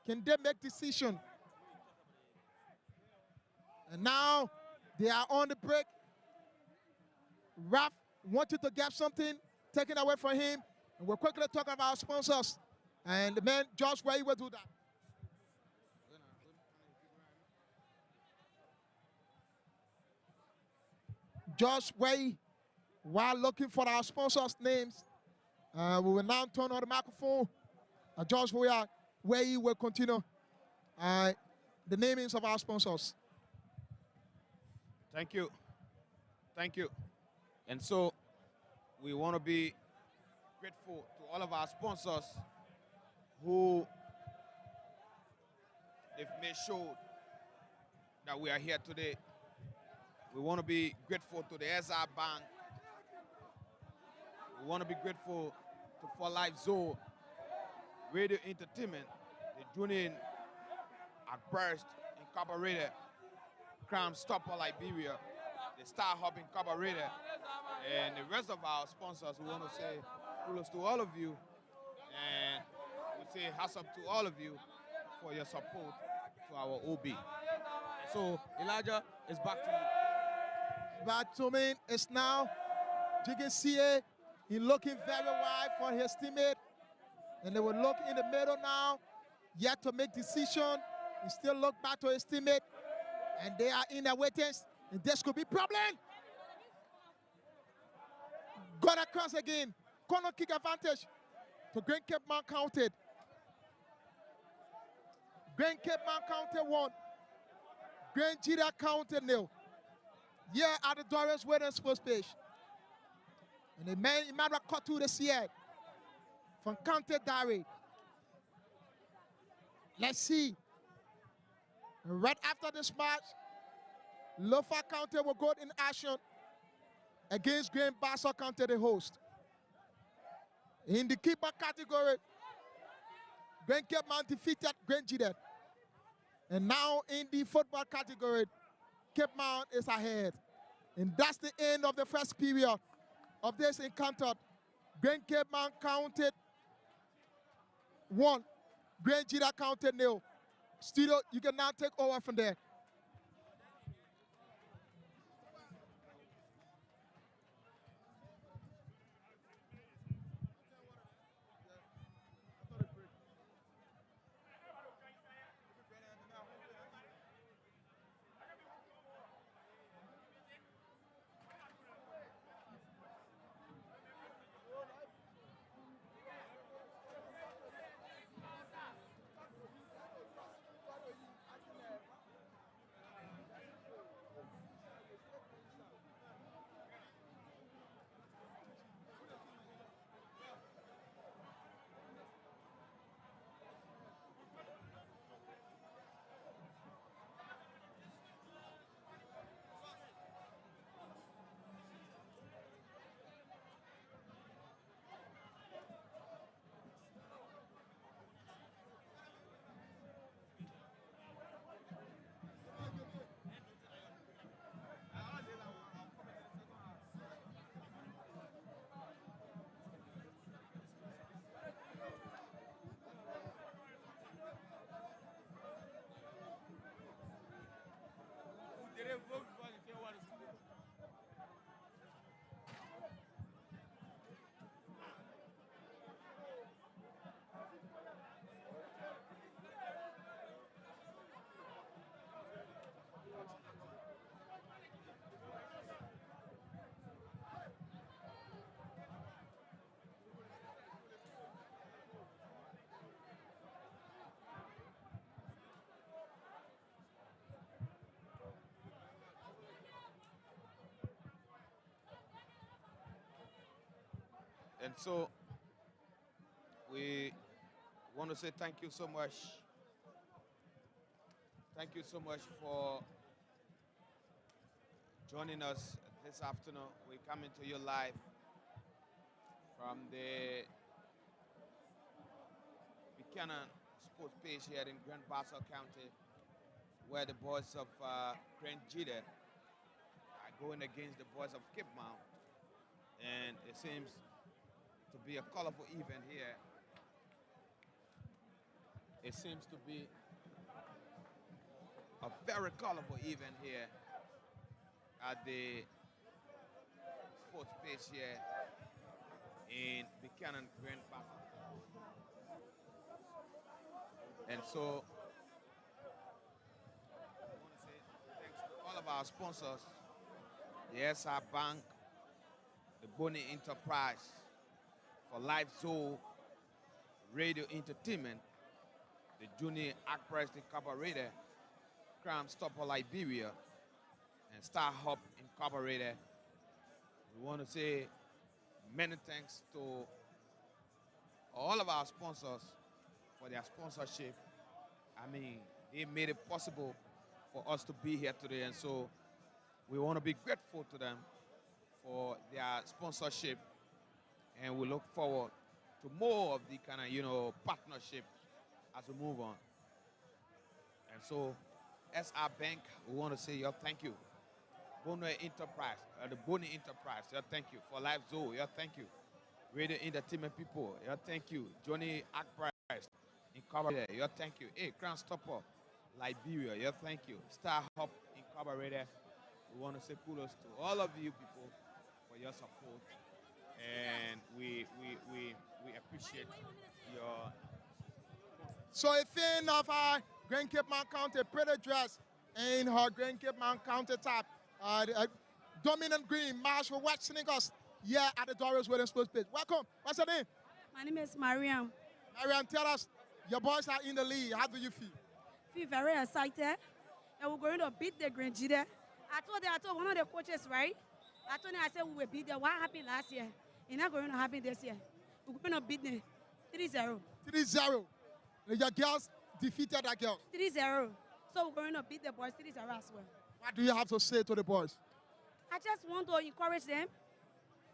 Can they make decision? And now they are on the break. Raf wanted to get something taken away from him. And we're quickly talking about our sponsors. And the man, Josh Way, will do that. Josh Way, while looking for our sponsors' names, we will now turn on the microphone. Josh Way will continue the namings of our sponsors. Thank you. Thank you. And so we want to be grateful to all of our sponsors who they've made sure that we are here today. We want to be grateful to the SR Bank. We want to be grateful to For Life Zone, Radio Entertainment, the Junin at Burst Incorporated, Crime Stopper Liberia, the Star Hub Incorporated, and the rest of our sponsors. We want to say kudos to all of you, and we say hats up to all of you for your support to our OB. So Elijah, it's back to you. Back to me. It's now Jiggy CA. He's looking very wide for his teammate. And they will look in the middle now. Yet to make decision. He still look back to his teammate. And they are in the waitings. And this could be problem. Got across again. Corner kick advantage to Grand Cape Mount counted. Grand Cape Mount counted 1. Grand Gedeh counted 0. Here at the Doris Wedding Sports page. And the man Emmanuel cut to the CA from County Diary. Let's see. And right after this match, Lofa County will go in action against Grand Bassa County, the host. In the keeper category, Grand Cape Mount defeated Grand Gedeh. And now in the football category, Cape Mount is ahead. And that's the end of the first period of this encounter. Grand Cape Mount counted 1. Grand Gedeh counted 0. Studio, you can now take over from there. And so we want to say thank you so much. Thank you so much for joining us this afternoon. We're coming to you live from the Buchanan Sports Page here in Grand Bassa County, where the boys of Grand Gedeh are going against the boys of Cape Mount. And it seems to be a colorful event here. It seems to be a very colorful event here at the sports pitch here in Buchanan, Grand Bassa. And so, I want to say thanks to all of our sponsors, the SR Bank, the Bonnie Enterprise, for Live Zoo, Radio Entertainment, the Junior Acpress Incorporated, Crime Stopper Liberia, and Star Hub Incorporated. We want to say many thanks to all of our sponsors for their sponsorship. I mean, they made it possible for us to be here today, and so we want to be grateful to them for their sponsorship, and we look forward to more of the kind of, partnership as we move on. And so, SR Bank, we want to say your thank you. Bonnie Enterprise, the Bonnie Enterprise, your thank you. For Live Zoo, your thank you. Radio Entertainment people, your thank you. Johnny Akprice Incorporated, your thank you. Hey, Crown Stopper, Liberia, your thank you. Star Hub Incorporated, we want to say kudos to all of you people for your support, and we appreciate your. So a fan of our Grand Cape Mount County pretty dress in her Grand Cape Mount County top. Dominant green, Marshall watching us here at the Doris Wedding Sports Page. Welcome. What's your name? My name is Mariam. Mariam, tell us, your boys are in the league. How do you feel? Feel very excited. And we're going to beat the Grand Gedeh. I told one of the coaches, right? I told him, I said we will beat them. What happened last year? It's not going to happen this year. We're going to beat them 3-0. 3-0. Your girls defeated that girl. 3-0. So we're going to beat the boys 3-0 as well. What do you have to say to the boys? I just want to encourage them.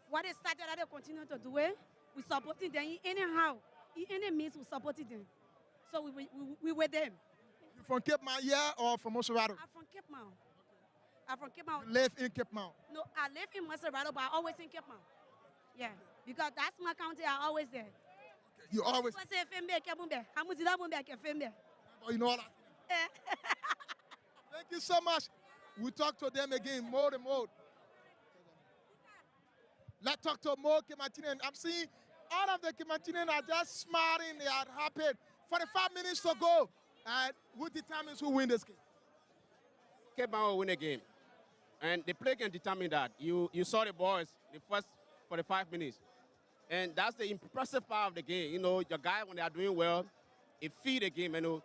What they started, they continue to do it. We supporting them anyhow. In any means, we supporting them. So we with them. You from Cape Mount here or from Monserrato? I'm from Cape Mount. I'm from Cape Mount. You live in Cape Mount? No, I live in Monserrato, but I always in Cape Mount. Yeah, because that's my county. I always there. You always. Oh, you know that. Thank you so much. We'll talk to them again, more and more. Let's talk to more Kematinian. I'm seeing all of the Kematinian are just smiling. They are happy. 45 minutes to go. And who determines who wins this game? Cape Mount will win a game. And the play can determine that. You saw the boys the first 45 minutes. And that's the impressive part of the game. You know, your guys, when they are doing well, it feed the game. You know,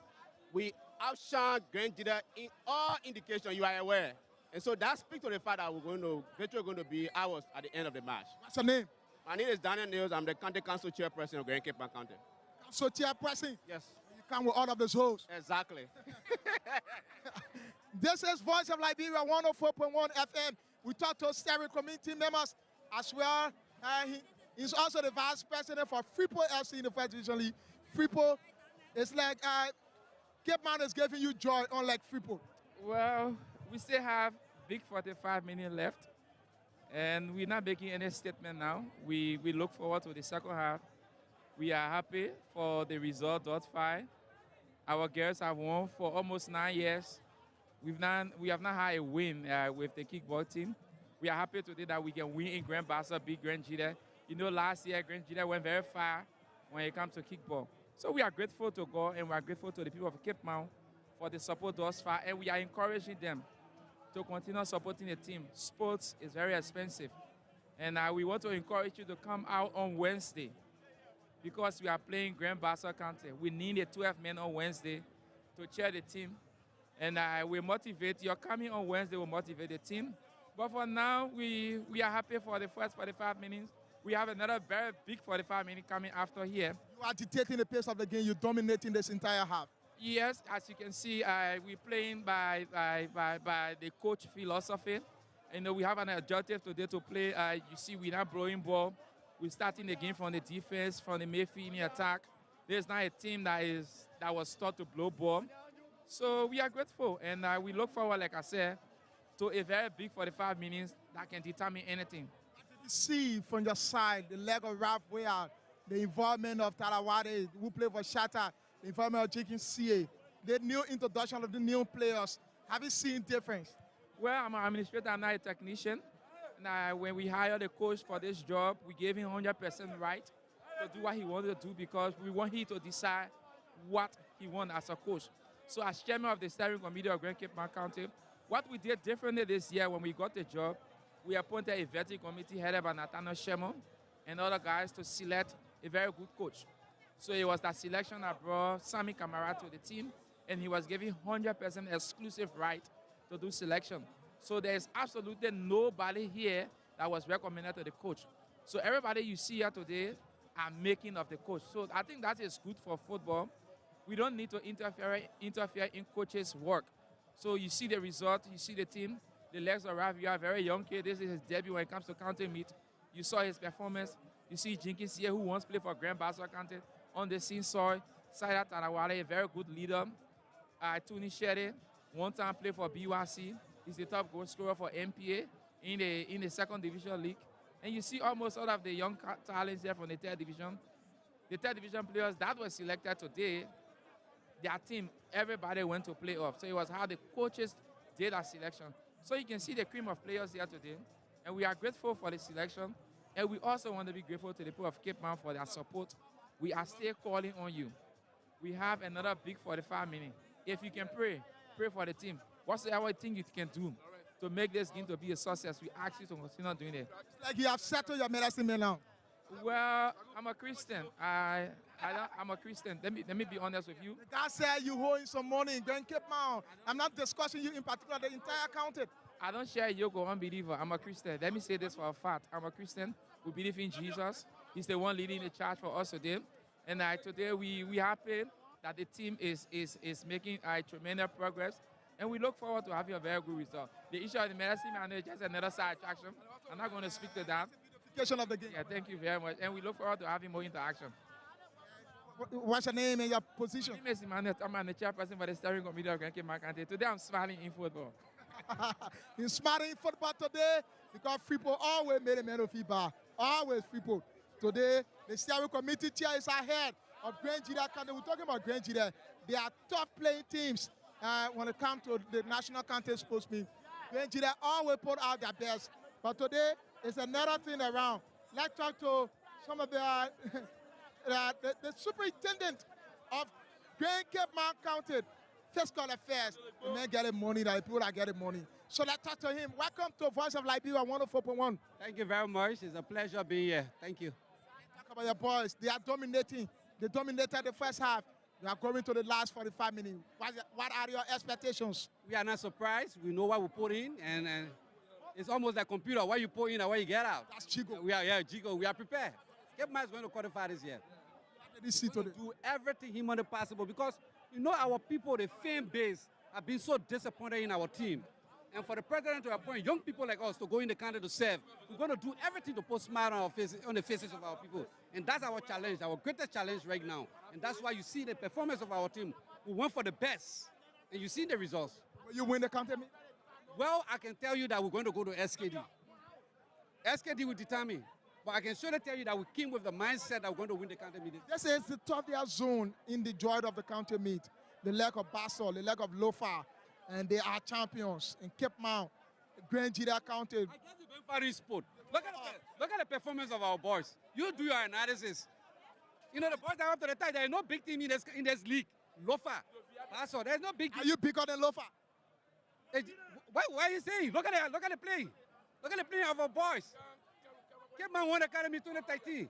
we outshine Grand Gedeh in all indications, you are aware. And so that speaks to the fact that victory is going to be ours at the end of the match. What's your name? My name is Daniel Niels. I'm the county council chairperson of Grand Cape Mount County. Council chairperson? Yes. You come with all of the shows. Exactly. This is Voice of Liberia 104.1 FM. We talk to steering community members as well. He's also the vice president for Freeport FC in the First Division League. Freeport, it's like Cape Mount is giving you joy, unlike Freeport. Well, we still have big 45 minutes left, and we're not making any statement now. We look forward to the second half. We are happy for the result thus far. Our girls have won for almost 9 years. We have not had a win with the kickball team. We are happy today that we can win in Grand Bassa, beat Grand Gedeh. You know, last year, Grand Gedeh went very far when it comes to kickball. So we are grateful to God, and we are grateful to the people of Cape Mount for the support thus far, and we are encouraging them to continue supporting the team. Sports is very expensive, and we want to encourage you to come out on Wednesday because we are playing Grand Bassa County. We need a 12 men on Wednesday to cheer the team, and we motivate. Your coming on Wednesday will motivate the team. But for now, we are happy for the first 45 minutes. We have another very big 45 minutes coming after here. You are dictating the pace of the game. You're dominating this entire half. Yes, as you can see, we're playing by the coach philosophy, You know, we have an objective today to play. You see, we're not blowing ball. We're starting the game from the defense, from the midfield in the attack. There's not a team that was taught to blow ball. So we are grateful, and we look forward, like I said, to a very big 45 minutes that can determine anything. You see from your side the leg of Ralph Ware, the involvement of Talawade, who played for Shatter, the involvement of Jikin CA, the new introduction of the new players. Have you seen difference? Well, I'm an administrator, I'm not a technician. And when we hired a coach for this job, we gave him 100% right to do what he wanted to do because we want him to decide what he wants as a coach. So as chairman of the steering committee of Grand Cape County, what we did differently this year when we got the job, we appointed a vetting committee headed by Nathaniel Shemo and other guys to select a very good coach. So it was that selection that brought Sami Kamara to the team, and he was given 100% exclusive right to do selection. So there's absolutely nobody here that was recommended to the coach. So everybody you see here today are making of the coach. So I think that is good for football. We don't need to interfere in coaches' work. So you see the result, you see the team, the legs of Rav, you are a very young kid. This is his debut when it comes to county meet. You saw his performance. You see Jenkins here, who once played for Grand Basel County on the scene soil. Saida Tarawale, a very good leader. Tony Shere, one time played for BYC. He's the top goal scorer for MPA in the second division league. And you see almost all of the young talents here from the third division. The third division players that were selected today, their team, everybody went to playoff. So it was how the coaches did that selection. So you can see the cream of players here today. And we are grateful for the selection. And we also want to be grateful to the people of Cape Town for their support. We are still calling on you. We have another big 45 minutes. If you can pray for the team. Whatsoever thing you can do to make this game to be a success, we ask you to continue doing it. It's like you have settled your medicine man now. Well, I'm a Christian. I'm a Christian. Let me be honest with you. The guy said you owing some money in Grand Cape Town. I'm not discussing you in particular, the entire county. I don't share yoke or unbeliever. I'm a Christian. Let me say this for a fact. I'm a Christian. We believe in Jesus. He's the one leading the charge for us today. And today we happy that the team is making tremendous progress. And we look forward to having a very good result. The issue of the medicine man is just another side attraction. I'm not going to speak to that. Of the game. Yeah, thank you very much. And we look forward to having more interaction. What's your name and your position? My name is Emmanuel. I'm the chairperson for the steering committee of Grand Cape County. Today I'm smiling in football. You're smiling in football today because people always made a man of feedback. Always people. Today, the steering committee chair is ahead of Grand Gedeh County. We're talking about Grand Gedeh. They are tough playing teams when it comes to the national county sports meet. Grand Gedeh always put out their best. But today, it's another thing around. Let's talk to some of the superintendent of Grand Cape County Fiscal Affairs. The men getting money, the people are getting money. So let's talk to him. Welcome to Voice of Liberia 104.1. Thank you very much. It's a pleasure being here. Thank you. Talk about your boys. They are dominating. They dominated the first half. They are going to the last 45 minutes. What are your expectations? We are not surprised. We know what we put in, and it's almost like computer. What you put in and what you get out. That's Chico. Chico. We are prepared. Cape Town is going to qualify this year. We do everything humanly possible because, you know, our people, the fan base, have been so disappointed in our team. And for the president to appoint young people like us to go in the country to serve, we're going to do everything to put smile on the faces of our people. And that's our challenge, our greatest challenge right now. And that's why you see the performance of our team. We went for the best. And you see the results. Will you win the county meet? Well, I can tell you that we're going to go to SKD. SKD will determine. But I can surely tell you that we came with the mindset that we're going to win the county meeting. This is the 12-year zone in the joy of the county meet. The leg of Basel, the leg of Lofa, and they are champions in Cape Mount, Grand Gedeh County. I guess it's going for this sport. Look at the performance of our boys. You do your analysis. You know, the boys that are up to the top, there is no big team in this league. Lofa, Basel, there's no big team. Are you bigger than Lofa? What are you saying? Look at the play. Look at the play of our boys. Cape Town won the Academy 2013.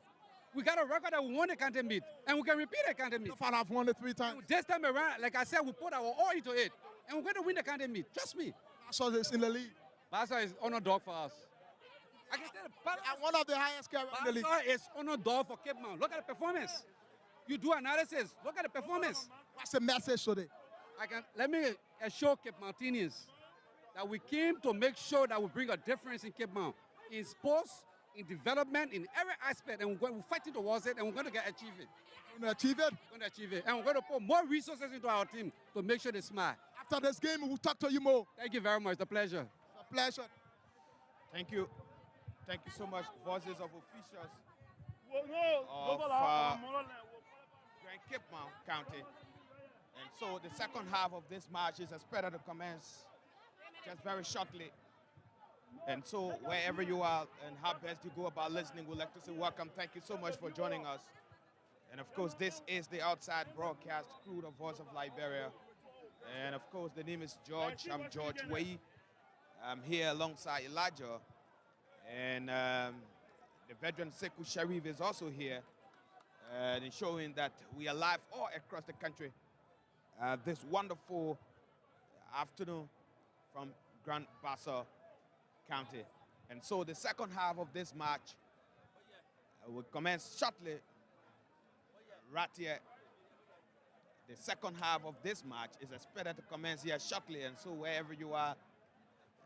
We got a record that we won the county meet, and we can repeat the county meet. Lofa have won it 3 times. This time around, like I said, we put our all into it, and we're going to win the county meet. Trust me. Basel is in the league. Basel is underdog for us. I can tell you, and one of the highest carriers in the league. Basel is underdog for Cape Town. Look at the performance. You do analysis. Look at the performance. What's the message today? Let me assure Cape Mountaineers that we came to make sure that we bring a difference in Cape Mount, in sports, in development, in every aspect, and we're fighting towards it, and we're going to achieve it. We're going to achieve it? We're going to achieve it. And we're going to put more resources into our team to make sure they smile. After this game, we'll talk to you more. Thank you very much. It's a pleasure. It's a pleasure. Thank you. Thank you so much, voices of officials of Grand Cape Mount County. And so the second half of this match is expected to commence just very shortly. And so wherever you are and how best you go about listening, we'd like to say welcome. Thank you so much for joining us. And of course, this is the Outside Broadcast Crew, the voice of Liberia. And of course, the name is George. I'm George Way. I'm here alongside Elijah. And the veteran Sekou Sharif is also here, and showing that we are live all across the country. This wonderful afternoon from Grand Bassa County. And so the second half of this match will commence shortly right here. The second half of this match is expected to commence here shortly. And so wherever you are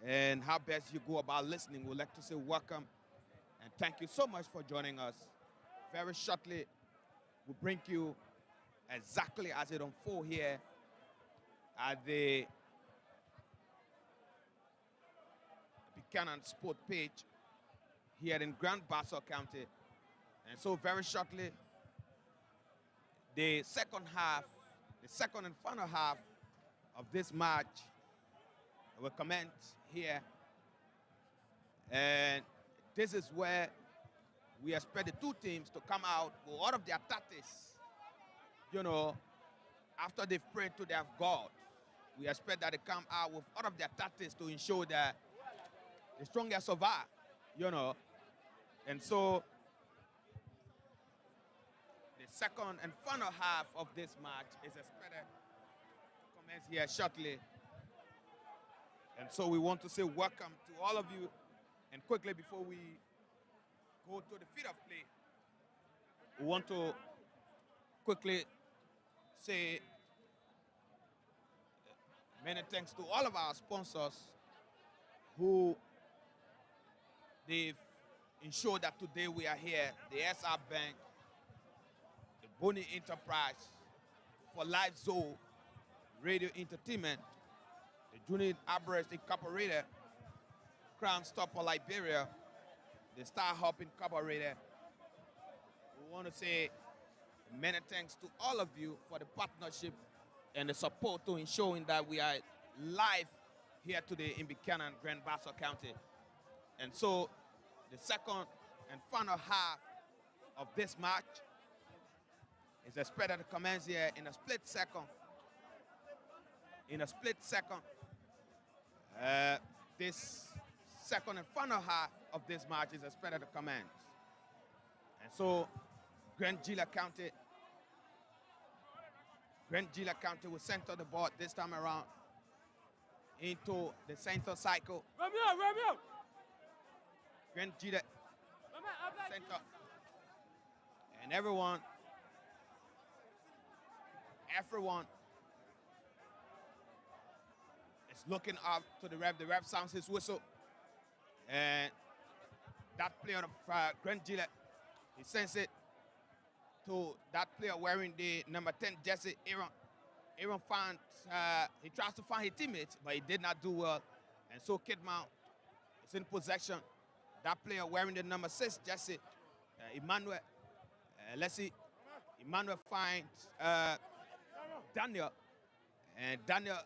and how best you go about listening, we'd like to say welcome and thank you so much for joining us. Very shortly, we'll bring you exactly as it unfolds here at the Buchanan Sport page here in Grand Bassa County. And so very shortly, the second and final half of this match will commence here. And this is where we expect the two teams to come out with all of their tactics, you know, after they've prayed to their God. We expect that they come out with all of their tactics to ensure that the strongest survive, you know. And so the second and final half of this match is expected to commence here shortly. And so we want to say welcome to all of you. And quickly, before we go to the field of play, we want to quickly say many thanks to all of our sponsors who they've ensured that today we are here. The SR Bank, the Boni Enterprise, for Live Zone, Radio Entertainment, the Junior Arborist Incorporated, Crown Stopper Liberia, the Star Hub Incorporated. We want to say many thanks to all of you for the partnership and the support to ensuring that we are live here today in Buchanan, Grand Bassa County. And so the second and final half of this match is expected to commence here in a split second. In a split second, this second and final half of this match is expected to commence. And so Grand Gedeh County will center the ball this time around into the center cycle. Grand Gedeh center. And everyone is looking up to the ref. The ref sounds his whistle. And that player of Grand Gedeh, he sends it to that player wearing the number 10 jersey, Aaron. Aaron finds, he tries to find his teammates, but he did not do well. And so Cape Mount is in possession. That player wearing the number 6 jersey, Emmanuel. Let's see. Emmanuel finds Daniel. And Daniel,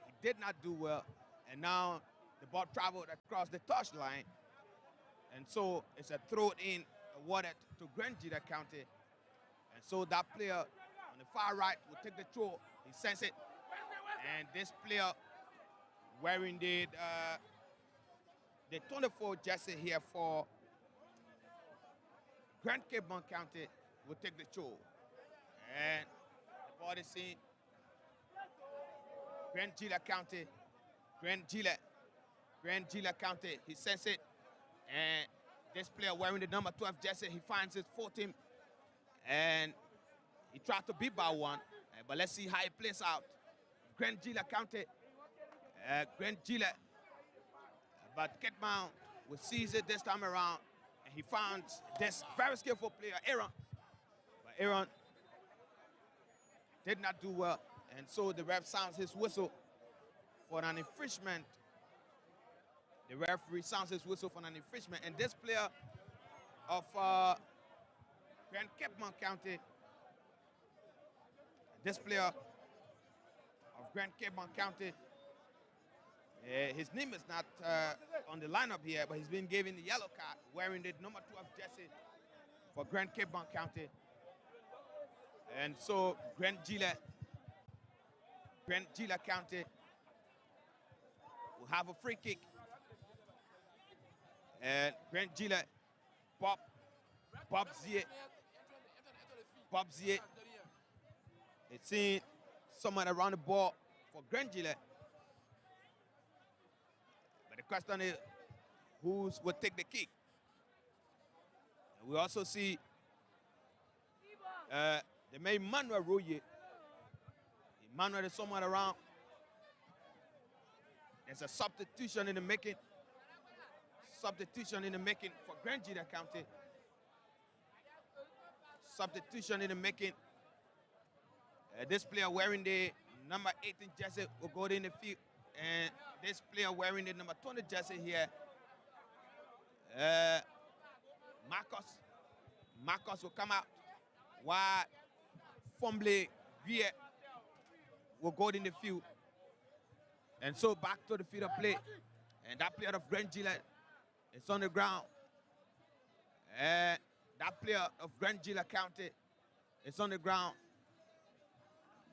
he did not do well. And now the ball traveled across the touchline. And so it's a throw-in awarded to Grand Gedeh County. And so that player on the far right will take the throw. He sends it. And this player wearing the 24 jersey here for Grand Cape Mount County will take the throw. And the ball is seen. Grand Gedeh County. Grand Gedeh County. He sends it. And this player wearing the number 12 jersey, he finds his full team. And he tried to beat by one. But let's see how it plays out. Grand Gedeh County. Grant Gillette. But Ketman will seize it this time around. And he found this very skillful player, Aaron. But Aaron did not do well. And so the ref sounds his whistle for an infringement. The referee sounds his whistle for an infringement. And this player of Grand Cape County, this player of Grand Cape County, his name is not on the lineup here, but he's been given the yellow card, wearing the number 12 jersey for Grand Cape County. And so Grand Gillette County will have a free kick. And Grand Gillette, Bob Zier, it's seeing someone around the ball for Grand Gillette. But the question is, who will take the kick? And we also see the main Emmanuel Royer. Emmanuel is somewhere around. There's a substitution in the making. Substitution in the making for Grand Gillette County. Substitution in the making. This player wearing the number 18 jersey will go in the field. And this player wearing the number 20 jersey here, Marcus will come out, while Fomble Guillet will go in the field. And so back to the field of play. And that player of Grand Gillette is on the ground. And that player of Grand Gillette County is on the ground.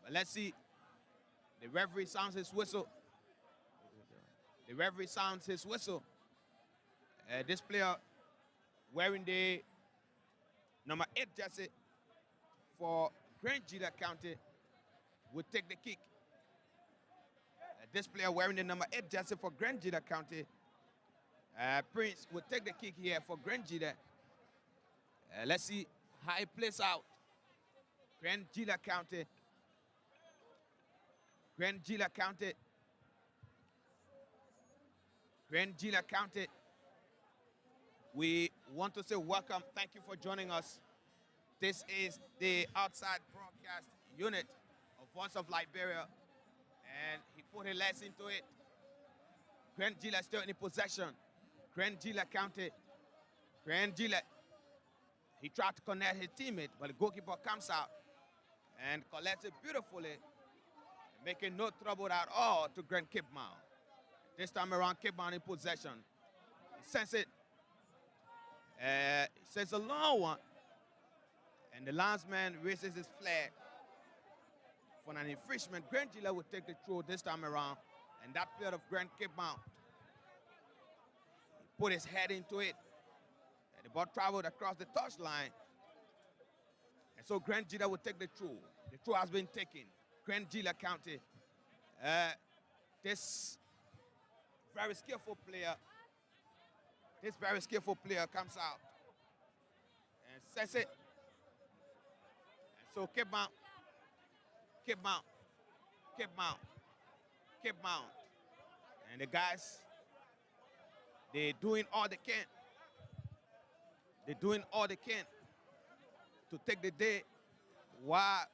But let's see. The referee sounds his whistle. The referee sounds his whistle. This player wearing the number 8 jersey for Grand Gillette County will take the kick. This player wearing the number 8 jersey for Grand Gillette County, Prince, will take the kick here for Grand Gillette. Let's see how it plays out. Grand Gillette County. Grand Gillette County. Grand Gillette County. We want to say welcome. Thank you for joining us. This is the outside broadcast unit of Voice of Liberia. And he put his legs into it. Grand Gillette still in possession. Grand Gillette County. Grand Gillette. He tried to connect his teammate, but the goalkeeper comes out and collects it beautifully, making no trouble at all to Grand Cape Mount. This time around, Cape Mount in possession. He sends it. He sends a long one. And the linesman raises his flag for an infringement. Grand Gillette will take the throw this time around. And that player of Grand Cape Mount put his head into it. And the ball traveled across the touchline. And so Grand Gillette will take the throw. The throw has been taken. Grand Gillette County. This very skillful player comes out and sets it. And so Cape Mount. And the guys, they're doing all they can. They're doing all they can to take the day, while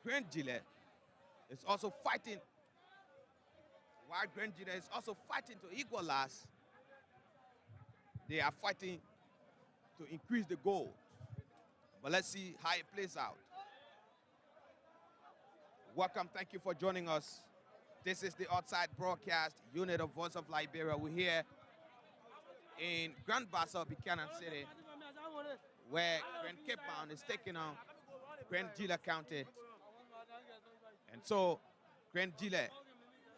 Grand Gillette is also fighting. While Grand Gillette is also fighting to equalize, they are fighting to increase the goal. But let's see how it plays out. Welcome, thank you for joining us. This is the outside broadcast unit of Voice of Liberia. We're here in Grand Bassa, Buchanan City, where Grand Cape Mount is taking on Grand Gillette County. And so, Grand Gillette,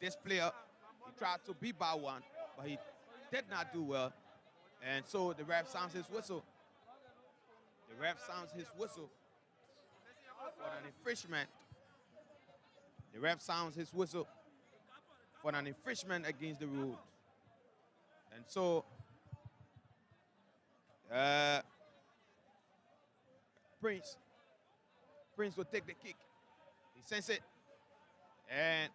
this player, he tried to beat by one, but he did not do well. And so the ref sounds his whistle. The ref sounds his whistle for an infringement. The ref sounds his whistle for an infringement against the rule. And so, Prince will take the kick. He sends it. And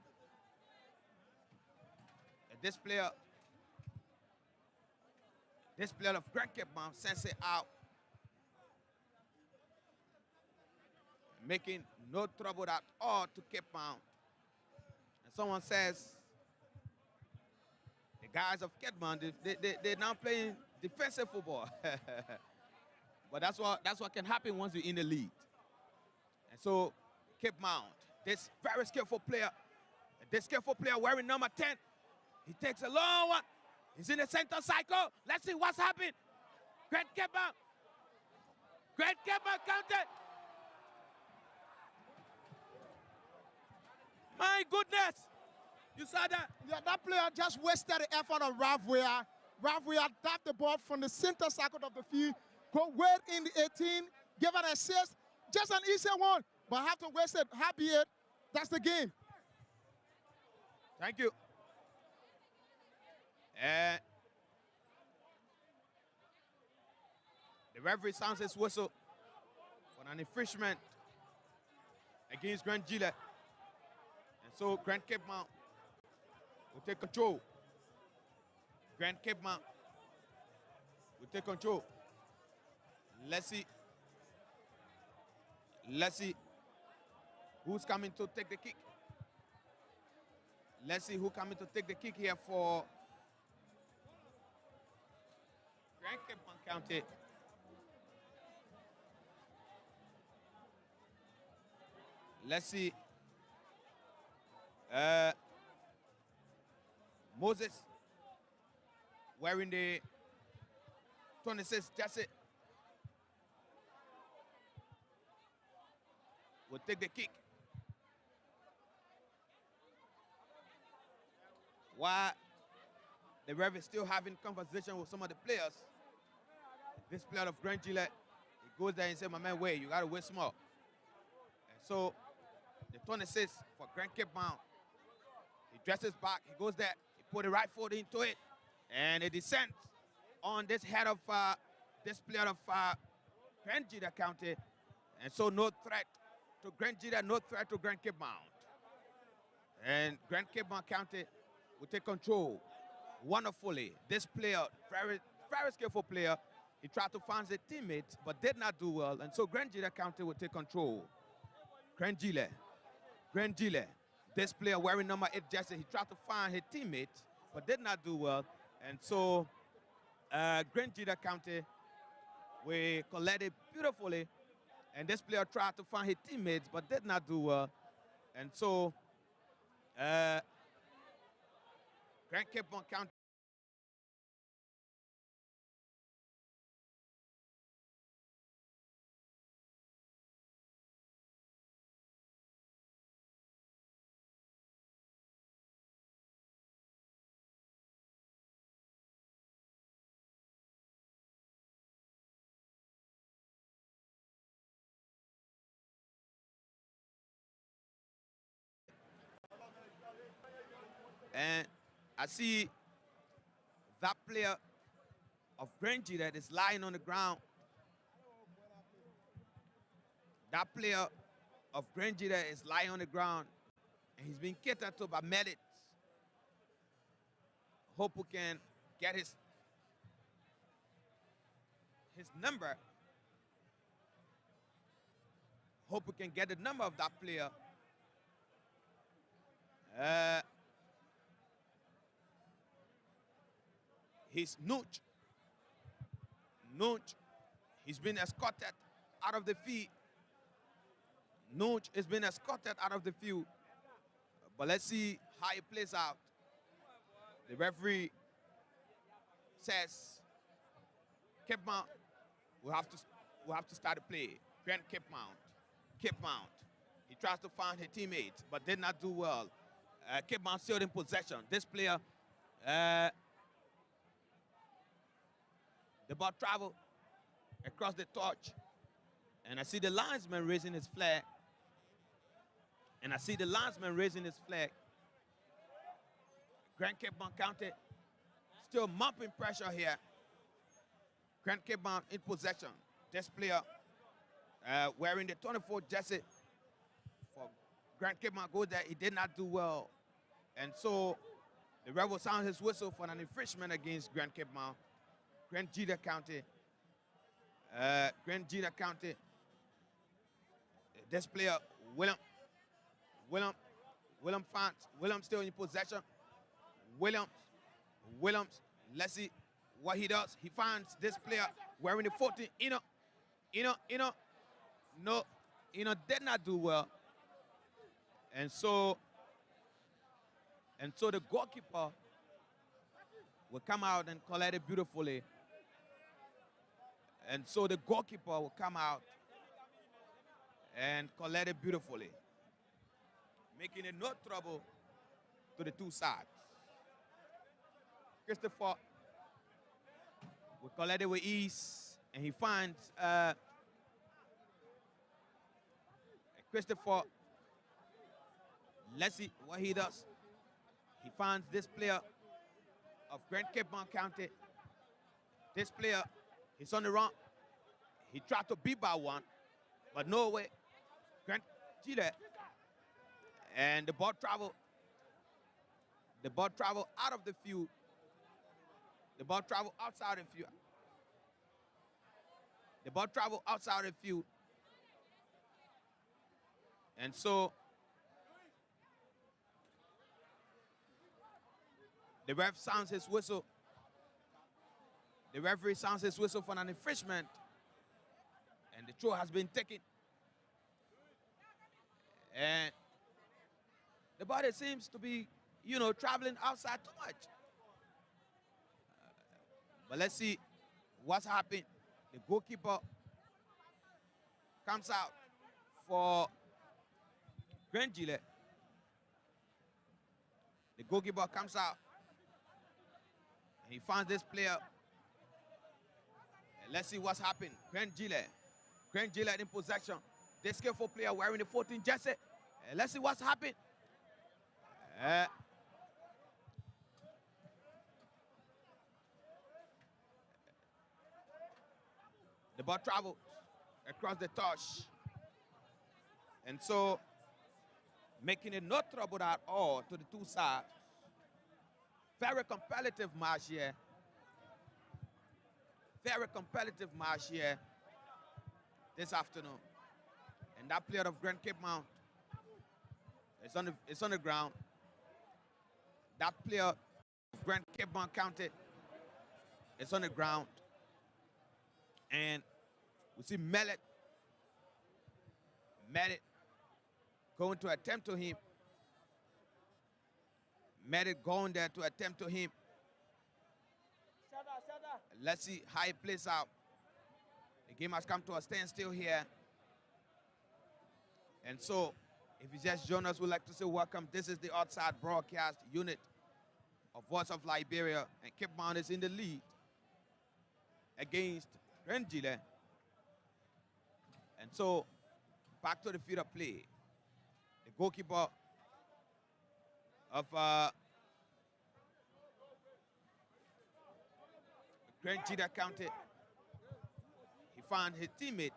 this player of Grand Cape Mount sends it out, making no trouble at all to Cape Mount. And someone says the guys of Cape Mount, they're now playing defensive football. But that's what can happen once you're in the lead. And so Cape Mount, this very skillful player wearing number 10, he takes a long one. He's in the center cycle. Let's see what's happened. Great Cape Mount. Great Cape Mount counted. My goodness. You saw that? Yeah, that player just wasted the effort of Ralph Weir. Ralph Weir tapped the ball from the center circle of the field, go way in the 18, give an assist. Just an easy one, but have to waste it. Happy it. That's the game. Thank you. And the referee sounds his whistle for an infringement against Grand Gedeh. And so Grand Cape Mount will take control. Grand Cape Mount will take control. Let's see. Let's see who's coming to take the kick. Let's see who's coming to take the kick here for Grand Cape Mount County. Let's see. Moses wearing the 26 jersey will take the kick. While the ref is still having conversation with some of the players, this player of Grand Gedeh, he goes there and says, my man, wait, you got to wait small. And so the 26 for Grand Cape Mount, he dresses back, he goes there, he put the right foot into it, and it descends on this head of this player of Grand Gedeh County. And so no threat to Grand Gedeh, no threat to Grand Cape Mount. And Grand Cape Mount County will take control wonderfully. This player, very, very skillful player, he tried to find his teammate, but did not do well. And so Grand Gedeh County will take control. Grand Gedeh, this player wearing number 8 jersey, he tried to find his teammate, but did not do well. And so Grand Gedeh County, we collected beautifully. And this player tried to find his teammates, but did not do well. And so Grand Cape Mount County and I see that player of Grand Gedeh that is lying on the ground. That player of Grand Gedeh is lying on the ground, and he's being catered to by medics. Hope we can get his number. Hope we can get the number of that player. He's Nooch. He's been escorted out of the field. Nooch has been escorted out of the field. But let's see how it plays out. The referee says, Cape Mount, we have to start the play. Grand Cape Mount. He tries to find his teammates, but did not do well. Cape Mount still in possession. This player, the ball traveled across the torch. And I see the linesman raising his flag. Grand Cape Mount County still mopping pressure here. Grand Cape Mount in possession. This player wearing the 24 jersey for Grand Cape Mount goes there. He did not do well. And so The ref will sound his whistle for an infringement against Grand Cape Mount. Grand Gedeh County. Grand Gedeh County. This player, William finds, William still in possession. Williams, let's see what he does. He finds this player wearing the 14. No, did not do well. And so the goalkeeper will come out and collect it beautifully. And so the goalkeeper will come out and collect it beautifully, making it no trouble to the two sides. Christopher will collect it with ease, and he finds Christopher. Let's see what he does. He finds this player of Grand Cape Mount County. This player, he's on the run. He tried to beat by one, but no way. Grand Gedeh. And the ball traveled. The ball traveled out of the field. The ball traveled outside the field. The ball traveled outside the field. And so the ref sounds his whistle. The referee sounds his whistle for an infringement. And the throw has been taken. And the body seems to be, traveling outside too much. But let's see what's happened. The goalkeeper comes out for Grand Gedeh. The goalkeeper comes out. And he finds this player. And let's see what's happened. Grand Gedeh in possession. This skillful player wearing the 14 jersey. And let's see what's happened. The ball traveled across the touch. And so, making it no trouble at all to the two sides. Very competitive match here. Very competitive match here this afternoon. And that player of Grand Cape Mount is on the ground. That player of Grand Cape Mount County is on the ground. And we see Mellet going to attempt to him. Mellet going there to attempt to him. Let's see how it plays out. The game has come to a standstill here. And so, if you just join us, we'd like to say welcome. This is the Outside Broadcast Unit of Voice of Liberia. And Cape Mount is in the lead against Grand Gedeh. And so, back to the field of play. The goalkeeper of Grand Gedeh County, he found his teammate.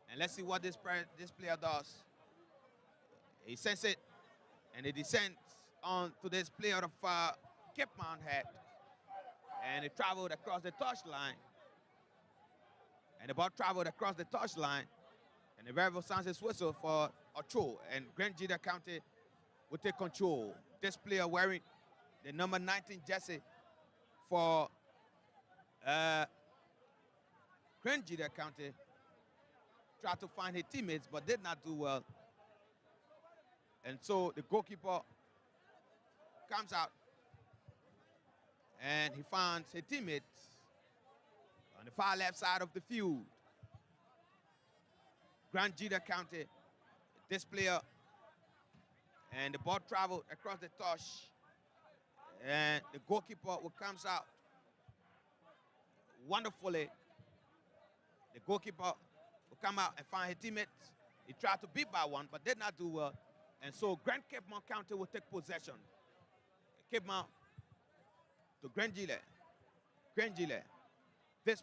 And let's see what this player does. He sends it, and it descends on to this player of Cape Mount head. And it traveled across the touchline. And the ball traveled across the touchline. And the referee sounds his whistle for a throw. And Grand Gedeh County will take control. This player wearing the number 19 jersey for Grand Gedeh County tried to find his teammates, but did not do well. And so the goalkeeper comes out, and he finds his teammates on the far left side of the field. Grand Gedeh County, this player, and the ball traveled across the touch, and the goalkeeper comes out wonderfully. The goalkeeper will come out and find his teammates. He tried to beat by one, but did not do well. And so Grand Cape Mount County will take possession. Cape Mount to Grand Gedeh. Grand Gedeh. This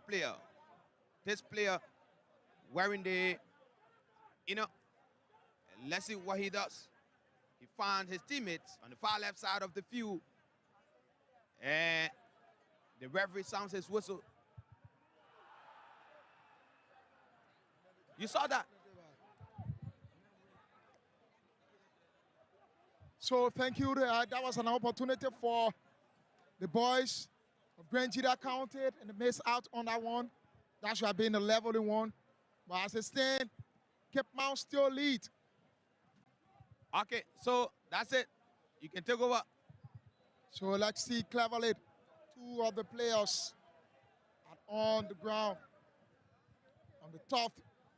player wearing the, let's see what he does. He finds his teammates on the far left side of the field. And the referee sounds his whistle. You saw that? So thank you. That was an opportunity for the boys of Grand Gedeh counted and they missed out on that one. That should have been a leveling one. But as it stands, Cape Mount still lead. Okay, so that's it. You can take over. So let's see cleverly. Two of the players are on the ground, on the top,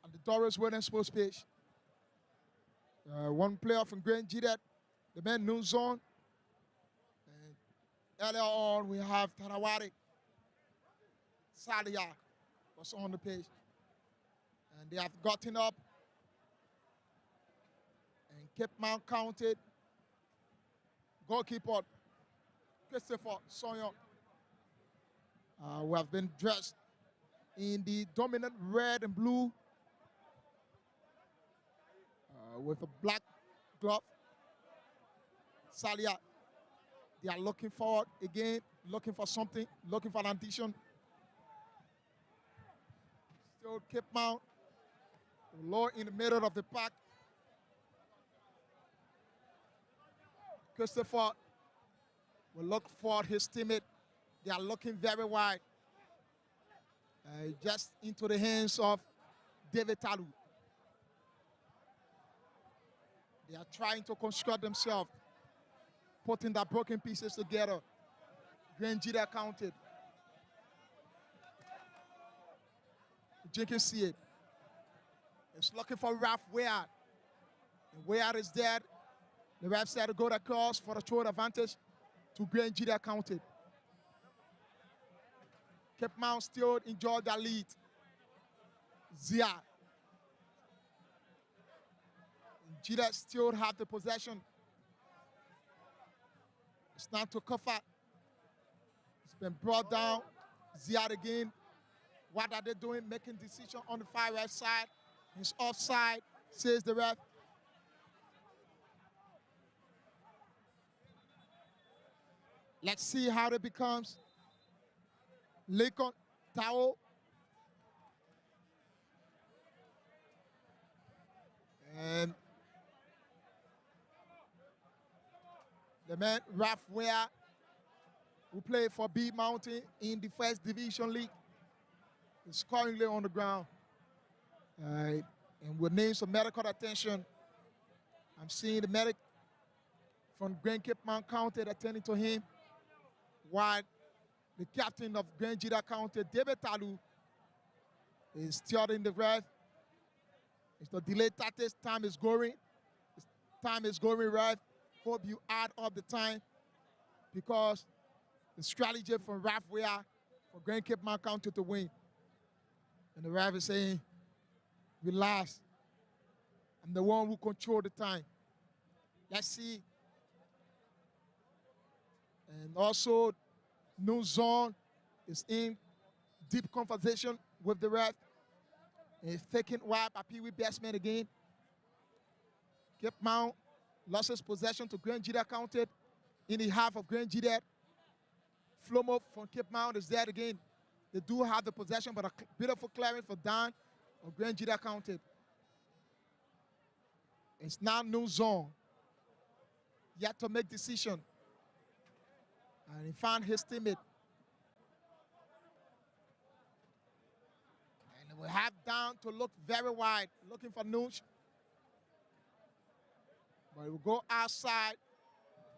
on the Doris Winning Sports page. One player from Grand Gedeh, the man new zone. And earlier on, we have Tarawari. Salia was on the page. And they have gotten up. And Cape Mount counted. Goalkeeper, Christopher Sonyon. We have been dressed in the dominant red and blue with a black glove. Salia, they are looking forward again, looking for something, looking for an addition. Still Cape Mount, low in the middle of the park. Christopher will look for his teammate. They are looking very wide. Just into the hands of David Talu. They are trying to construct themselves, putting the broken pieces together. Grand Gedeh counted. You can see it. It's looking for Ralph Wayard. And Wayard is dead. The ref said to go across for the throw advantage to Grand Gedeh counted. Cape Mount still enjoy their lead. Zia. Gedeh still have the possession. It's not to Kofa. It's been brought down. Zia again. What are they doing? Making decision on the far right side. It's offside, says the ref. Let's see how it becomes. Lincoln Tao. And the man, Ralph Ware, who played for B Mountain in the First Division League, is currently on the ground. And with names of medical attention, I'm seeing the medic from Grand Cape Mount County attending to him, while the captain of Grand Gedeh County, David Talu, is steering the ref. It's the delayed tactics. Time is going. Time is going, ref. Hope you add up the time because the strategy from Ralph Ware for Grand Cape Mount County to win. And the ref is saying, relax. I'm the one who control the time. Let's see. And also, New Zone is in deep conversation with the ref. And taken wide by Pee Wee Bestman again. Cape Mount lost his possession to Grand Gedeh counted in the half of Grand Gedeh. Flomo from Cape Mount is there again. They do have the possession, but a beautiful clearing for Dan of Grand Gedeh counted. It's now New Zone. Yet to make decision. And he found his teammate. And we have down to look very wide, looking for Nooch. But he will go outside.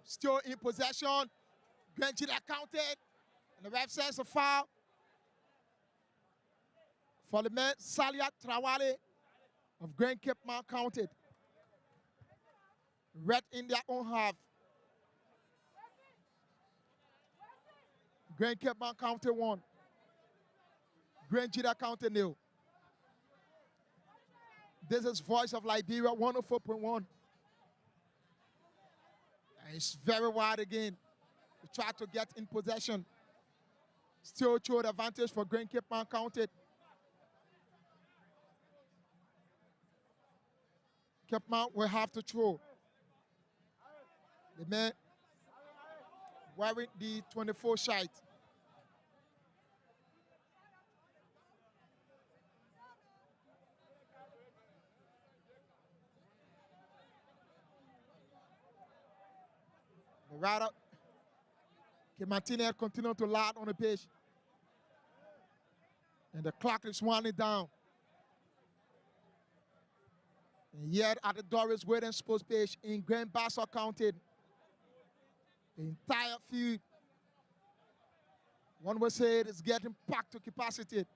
Still in possession. Grand Gedeh counted. And the ref says a foul. For the man, Salia Trawale of Grand Cape Mount counted. Red in their own half. Grand Cape Mount County 1. Grand Gedeh County 0. This is Voice of Liberia 104.1. And it's very wide again. We try to get in possession. Still showed advantage for Grand Cape Mount County. Cape Mount will have to throw. The man, wearing the 24 shirt. The rider, Martinez continue to loud on the pitch. And the clock is winding down. And yet at the Doris Waiting Sports page in Grand Bassa County, the entire field, one would say it is getting packed to capacity.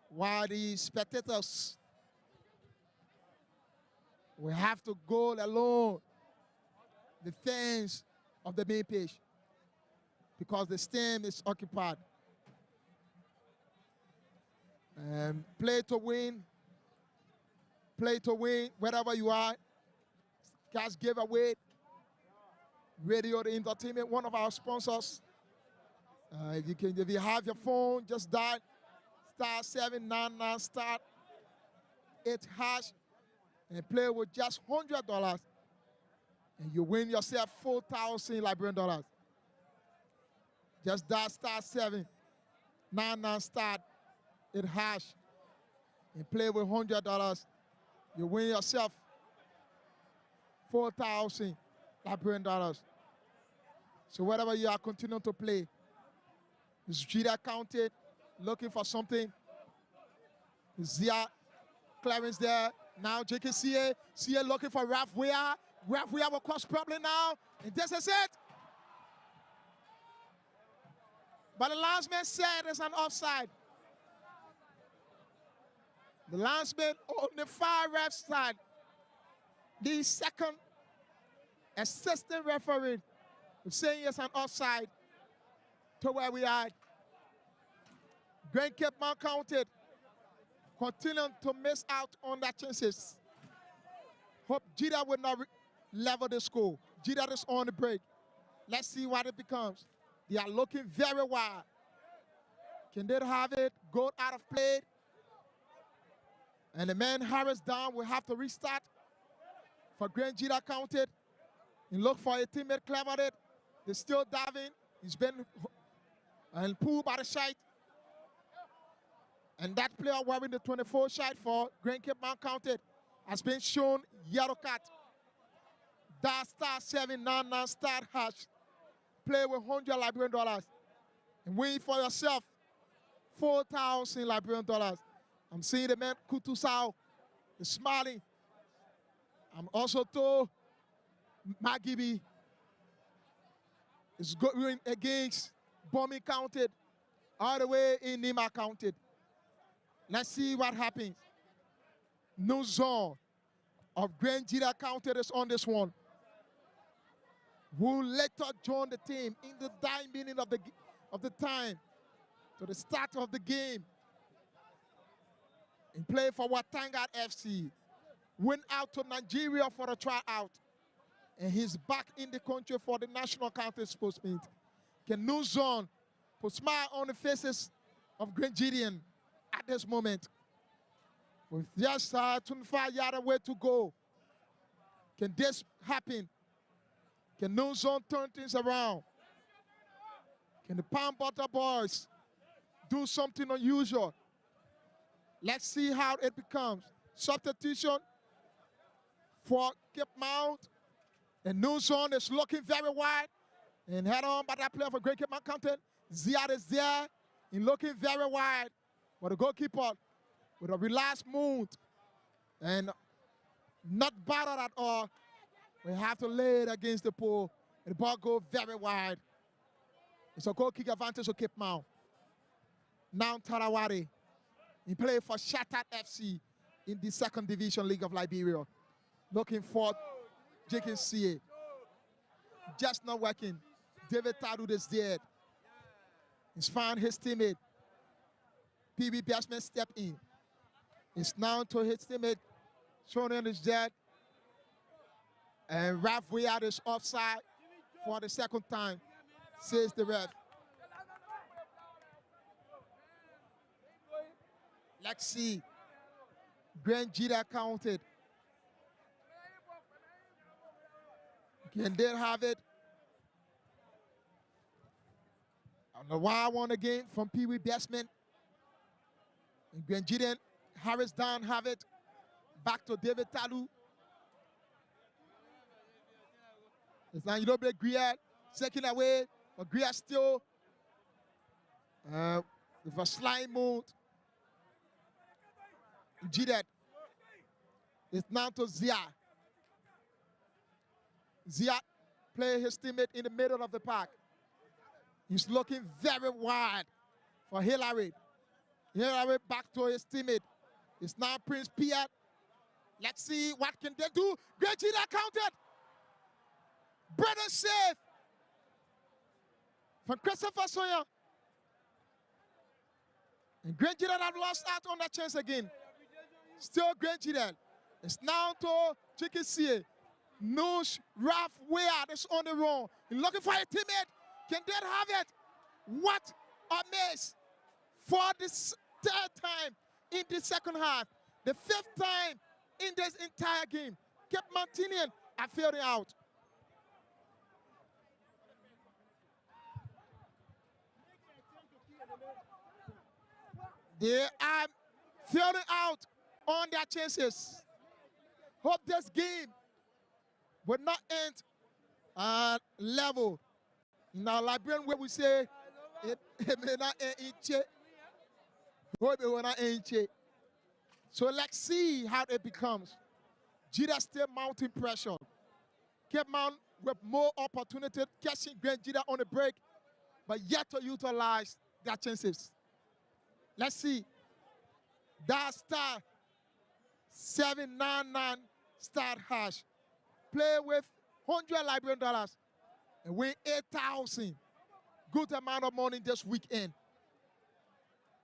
While the spectators will have to go alone, the fans of the main page, because the stand is occupied. And play to win, wherever you are. Cash giveaway, Radio the Entertainment, one of our sponsors. If you have your phone, just dial *799 *8# and play with just $100, and you win yourself 4,000 Liberian dollars. Just dial *799 *8# and play with $100. You win yourself 4,000 Liberian dollars. So wherever you are, continue to play. It's Gedeh counted, looking for something. Zia Clarence there. Now JKCA. CA looking for Ralph Weah. Ralph Weah will cause problem now. And this is it. But the linesman said it's an offside. The linesman on the far left side. The second assistant referee is saying it's an offside to where we are. Grand Cape Mount counted. Continuing to miss out on their chances. Hope Gedeh will not level the score. Gedeh is on the break. Let's see what it becomes. They are looking very wide. Can they have it? Go out of play. And the man Harris down will have to restart for Grand Gedeh counted. And look for a teammate clevered it. They're still diving. He's been and pulled by the shite. And that player wearing the 24 shite for Grand Cape Mount counted has been shown yellow card. Dial *799 *. Play with $100 Liberian dollars. And win for yourself 4,000 Liberian dollars. I'm seeing the man Kutusao is smiling. I'm also told Magibi is going against Bombing counted all the way in Nima counted. Let's see what happens. No zone of Grand Gedeh counted is on this one. Who later joined the team in the dying minute of the time to the start of the game and play for Watanga FC. Went out to Nigeria for a tryout. And he's back in the country for the national county sports meet. Can no zone put smile on the faces of Grand Gedeh at this moment. With just 25 yards away to go. Can this happen? Can no zone turn things around? Can the Palm Butter boys do something unusual? Let's see how it becomes. Substitution for Cape Mount. And no zone is looking very wide. And head on by that player for Great Cape Mount County. Ziad is there and looking very wide. But the goalkeeper with a relaxed mood and not battered at all. We have to lay it against the pole. And the ball goes very wide. It's a goal kick advantage to Cape Mount. Now Tarawari. He played for Shattered FC in the 2nd Division League of Liberia. Looking for JKCA. Just not working. David Tadud is dead. He's found his teammate. PB Batsman step in. It's now to his teammate. Shonen is dead. And Ralph Weah is offside for the 2nd time, says the ref. Let's see. Grand Gedeh counted. Can they have it? On the wild one again from Pee Wee Bestman. And Grenjiden, Harris down, have it. Back to David Talu. It's now you don't break Griat. Second away. But Griat still with a slime mode. Gedeh. It's now to Zia. Zia play his teammate in the middle of the park. He's looking very wide for Hillary. Hillary back to his teammate. It's now Prince Piat. Let's see what can they do. Great Gedeh counted. Brother save from Christopher Sawyer. And Great Gedeh have lost out on that chance again. Still Great Gedeh. It's now to Chikisi. Noosh, Ralph, Weir is on the run. He's looking for a teammate. Can they have it? What a miss for this third time in the second half. The fifth time in this entire game. Cape Mountainian are failing out. They are failing out on their chances. Hope this game will not end level. In our Liberian way, we say it may not end in che. Hope it will not end in che. So let's see how it becomes. Gedeh still mounting pressure. Cape Mount with more opportunity, catching Grand Gedeh on the break, but yet to utilize their chances. Let's see. That star 799 star hash. Play with $100 Liberian dollars and win 8,000. Good amount of money this weekend.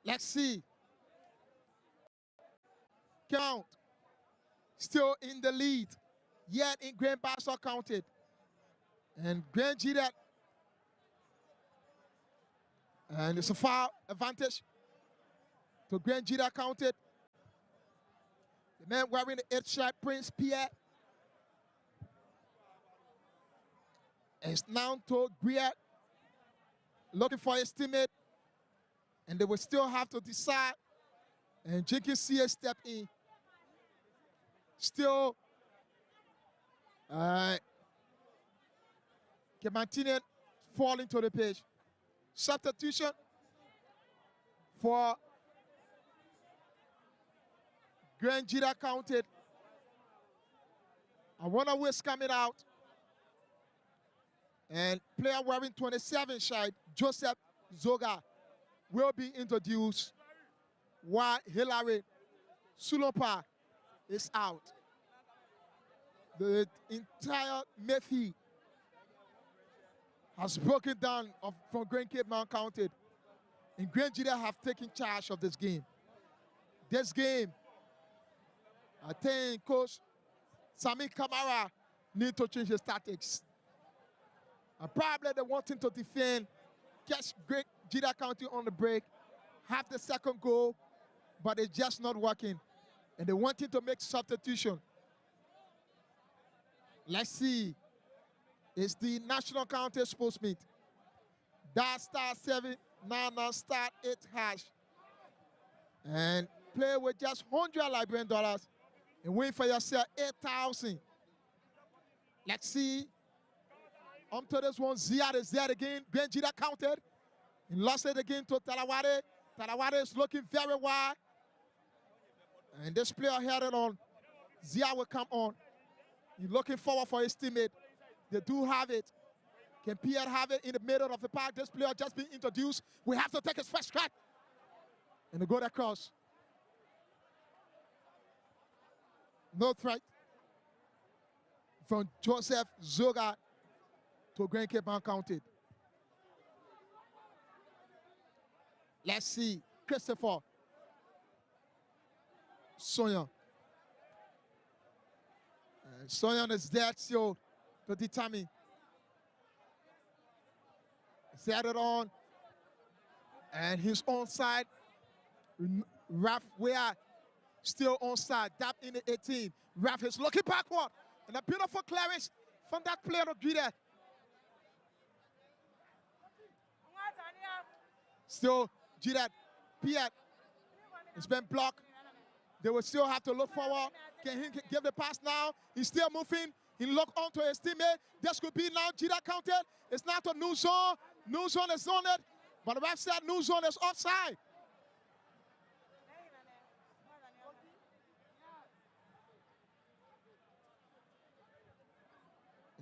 Let's see. Count. Still in the lead. Yet in Grand Bassa counted. And Grand Gedeh. And it's a foul advantage to Grand Gedeh counted. The man wearing the 8-shot Prince Pierre. And it's now to Griat, looking for his teammate. And they will still have to decide. And Jenkins CS step in. Still, Kematinian falling to the page. Substitution for Grand Gedeh counted. I wonder who is coming out. And player wearing 27 shade, Joseph Zoga, will be introduced while Hillary Sulompa is out. The entire Mephi has broken down from Grand Cape Mount counted. And Grand Gedeh have taken charge of this game. This game, I think Coach Sami Kamara need to change his tactics. Probably they want him to defend, catch Great Gedeh County on the break, have the second goal, but it's just not working. And they want him to make substitution. Let's see. It's the National County Sports Meet. That star 799 star 8 hash. And play with just $100 Liberian dollars and win for yourself 8,000. Let's see. To this one, Zia is there again. Grand Gedeh counted. He lost it again to Talawade. Talawade is looking very wide. And this player had it on. Zia will come on. He's looking forward for his teammate. They do have it. Can Pierre have it in the middle of the park? This player just been introduced. We have to take his first shot. And they go across. No threat from Joseph Zoga to Grand Cape Mount counted. Let's see. Christopher Soyan. Soyan is there still to determine. Set it on. And he's onside. Raf Weir still onside. Dap in the 18. Raf is looking backward. And a beautiful clearance from that player of Gedeh. Still, Gedeh, Piet. It's been blocked. They will still have to look forward. Can he give the pass now? He's still moving. He looked onto his teammate. This could be now Gedeh counted. It's not a new zone. New zone is on it. But the ref said new zone is offside.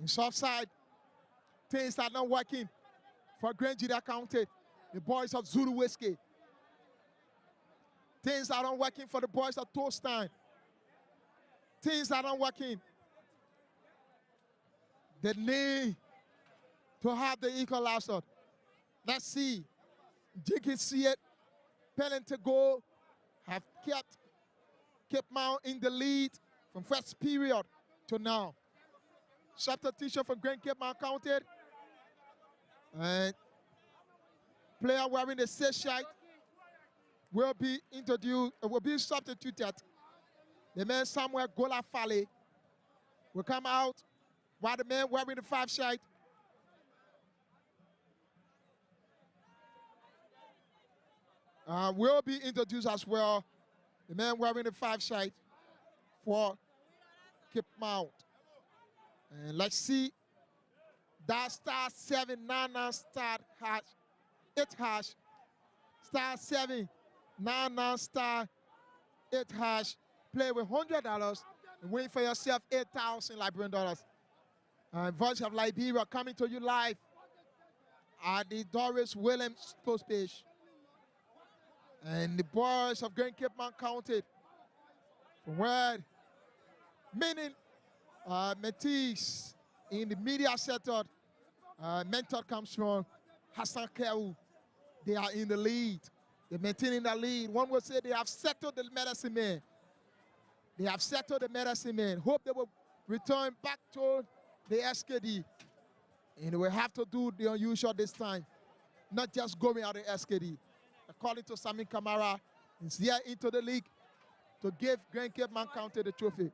It's offside. Things are not working for Gedeh counted. The boys of Zulu Whiskey. Things are not working for the boys of Toastime. Things are not working. They need to have the equalizer. Let's see. You can see it. Penalty goal have kept Cape Mount in the lead from first period to now. Substitution for Grand Cape Mount counted. And player wearing the 6 shirt will be introduced, will be substituted. The man Samuel Gola Fale will come out while the man wearing the 5 shirt will be introduced as well. The man wearing the 5 shirt for Cape Mount. And let's see that star 799 star hash 8 hash star 799 star 8 hash. Play with $100 and win for yourself 8,000 Liberian dollars. Voice of Liberia coming to you live at the Doris Williams post page. And the boys of Grand Cape Mount counted from where meaning Metis in the media sector mentor comes from Hassan Kewu. They are in the lead. They're maintaining the lead. One would say they have settled the medicine man. They have settled the medicine man. Hope they will return back to the SKD. And they will have to do the unusual this time. Not just going out the SKD. According to Sami Kamara, he's here into the league to give Grand Cape Mount County the trophy.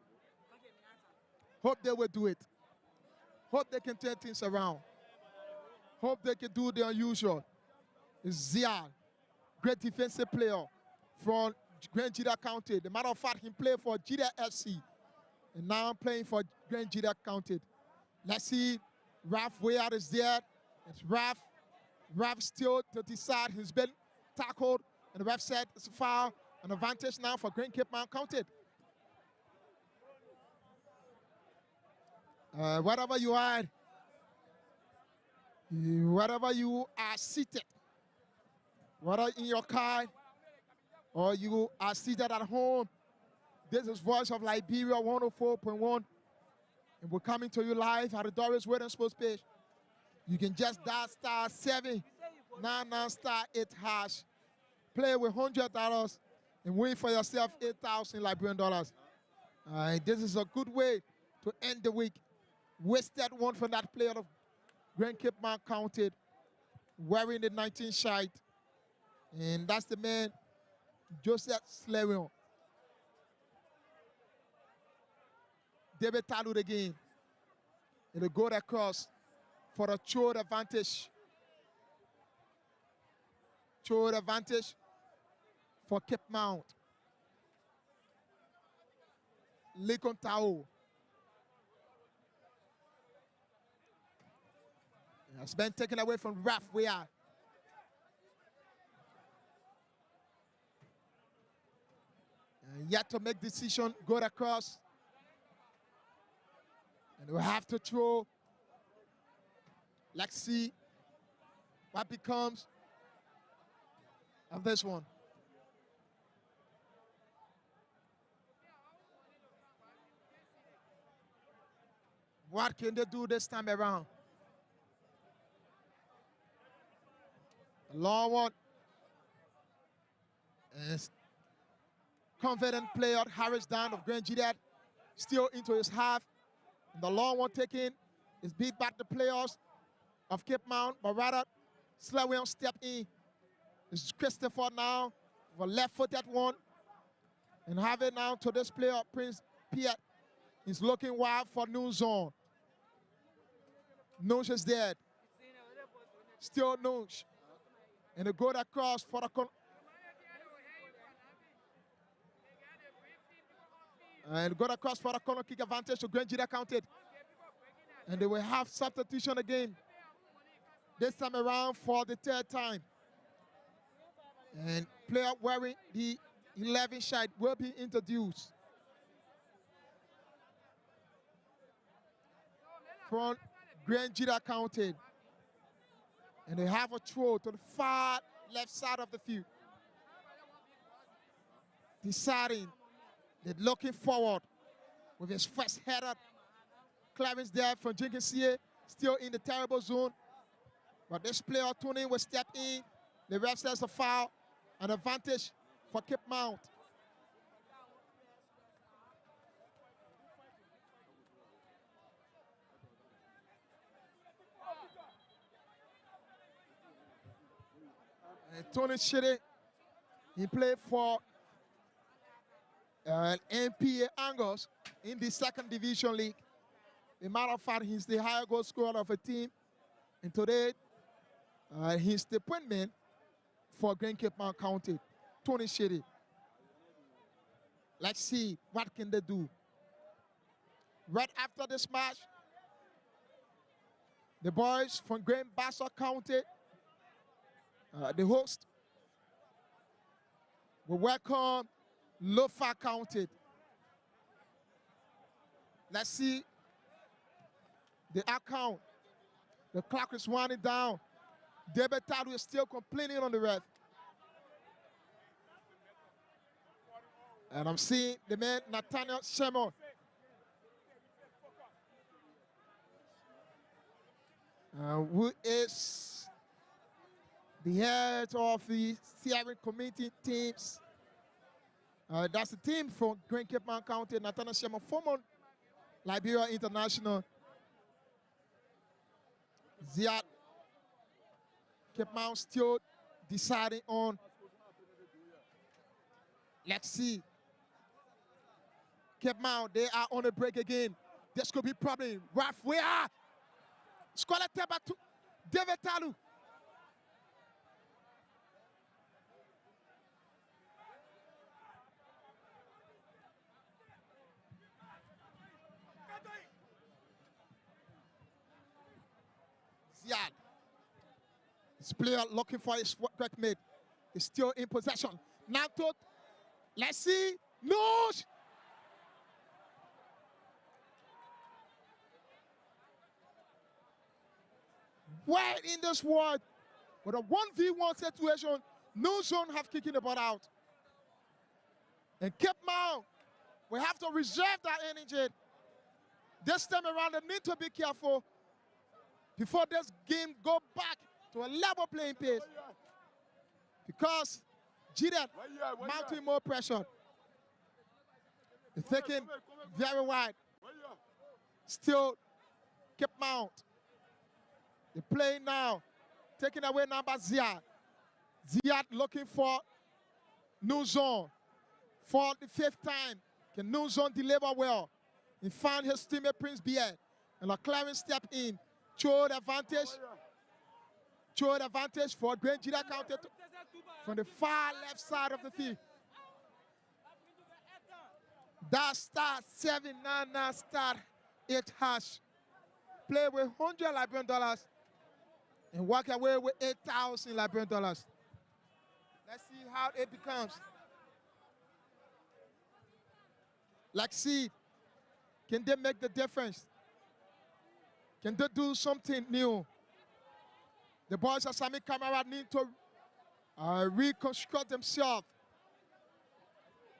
Hope they will do it. Hope they can turn things around. Hope they can do the unusual. Zian, great defensive player from Grand Gedeh County. The matter of fact, he played for Gedeh FC. And now playing for Grand Gedeh County. Let's see, Ralph Wayard is there. It's Ralph. Ralph still to decide. He's been tackled. And the ref said it's a foul. An advantage now for Grand Cape Mount County. Wherever you are seated, whether in your car or you are seated at home, this is Voice of Liberia 104.1. And we're coming to you live at the Doris Williams Sports page. You can just dial star 799 star 8 hash. Play with $100 and win for yourself 8,000 Liberian dollars. This is a good way to end the week. Wasted one from that player of Grand Cape Mount County wearing the 19 shirt. And that's the man, Joseph Slewion. David Talud again. It'll go across for a short advantage. Short advantage for Cape Mount. Lincoln Tao. It's been taken away from Raf. We are. Yet to make decision, go across. And we have to throw. Let's see what becomes of this one. What can they do this time around? The long one is confident player Harris down of Grand Gedeh, still into his half. And the long one taken is beat back the players of Cape Mount, but rather Slewion step in. It's Christopher now for left-footed one. And have it now to this player, Prince Piet. He's looking wild for New Zone. Noosh is dead. Still Noosh. And they go across for the corner kick advantage to Grand Gedeh counted. And they will have substitution again. This time around for the third time. And player wearing the 11 shirt will be introduced. From Grand Gedeh counted. And they have a throw to the far left side of the field. Deciding that looking forward with his first header. Clarence there from Jenkins still in the terrible zone. But this player, Tony, will step in. The ref says a foul. An advantage for Cape Mount. And Tony Gedeh, he played for NPA Angles in the second division league. As a matter of fact, he's the higher goal scorer of a team. And today, he's the point man for Grand Cape Mount County, Tony Gedeh. Let's see what can they do. Right after this match, the boys from Grand Bassa County, the host, will welcome Lofa County. Let's see the account. The clock is winding down. David Tadu is still complaining on the ref. And I'm seeing the man, Nathaniel Shemo. Who is the head of the steering committee teams. That's the team from Grand Cape Mount County, Nathaniel Shemo, former Liberia International. Ziad, Cape Mount still deciding on. Let's see. Cape Mount, they are on a break again. This could be problem. Raf, where? Scholar Teba to David Talu. Ziad. This player looking for his workmate is still in possession. Now to, let's see. No! Where in this world, with a 1v1 situation, no zone have kicking the ball out. And Cape Mount, we have to reserve that energy. This time around, they need to be careful before this game go back to a level playing pace. Because Gedeh mounting more pressure. They're thinking very wide. Still, Cape Mount. They play now, taking away number Ziad. Ziad looking for new zone for the 5th time. Can new zone deliver well? He found his teammate Prince Bier. And a Clarence step in. Throw the advantage. Throw the advantage for Grand Gedeh County from the far left side of the field. That start 799 start 8 hash. Play with $100 Liberian dollars. And walk away with 8,000 Liberian dollars. Let's see how it becomes. Like, see, can they make the difference? Can they do something new? The boys at Sami Camara need to reconstruct themselves.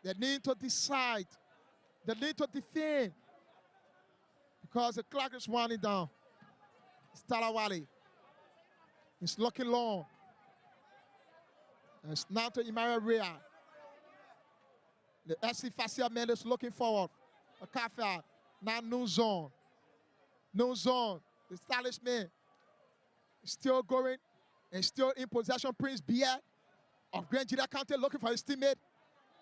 They need to decide. They need to defend. Because the clock is winding down. It's Talawale. It's looking long. And it's now to Imara Rea. The SC Facia man is looking forward. A Kafa. Now new zone. No zone. The stylish man is still going and still in possession. Prince Bier of Grand Gedeh County looking for his teammate.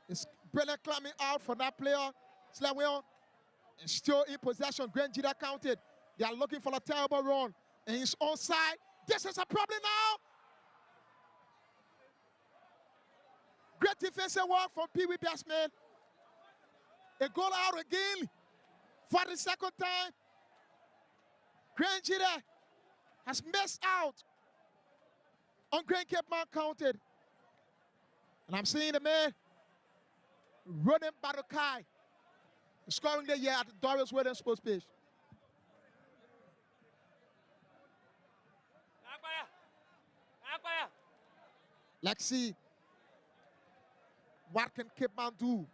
It's Brennan climbing out for that player. Slawion is still in possession. Grand Gedeh County. They are looking for a terrible run. And he's onside. This is a problem now. Great defensive work from Pee Wee batsman. A goal out again for the second time. Grand Gedeh has missed out on Grand Cape Mount counted. And I'm seeing the man running Barukai, scoring the year at the Doris Wedding Sports Page. Let's see what can Cape Mount do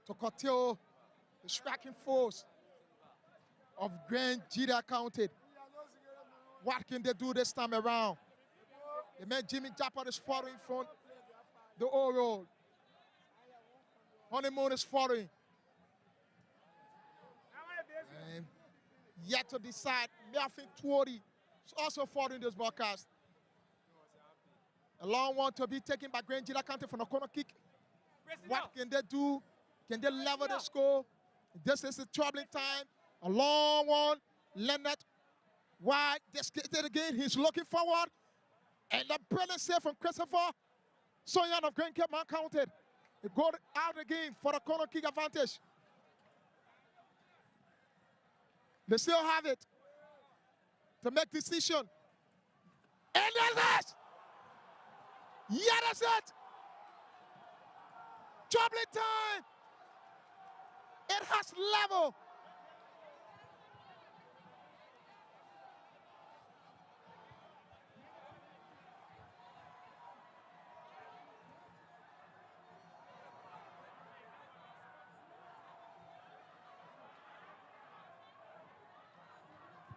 to curtail the striking force of Grand Gedeh counted. What can they do this time around? The man Jimmy Japper is following from the Oro. Honeymoon is following. And yet to decide, Melvin Tuori is also following this broadcast. A long one to be taken by Grand Gedeh counted from the corner kick. What can they do? Can they level the score? This is a troubling time. A long one. Leonard wide. Disconnected again. He's looking forward. And the brilliant save from Christopher Sonyan of Grand Cape Mount counted. It got out again for the corner kick advantage. They still have it to make decision. And there's it! Yeah, that's it! Troubling time! It has level.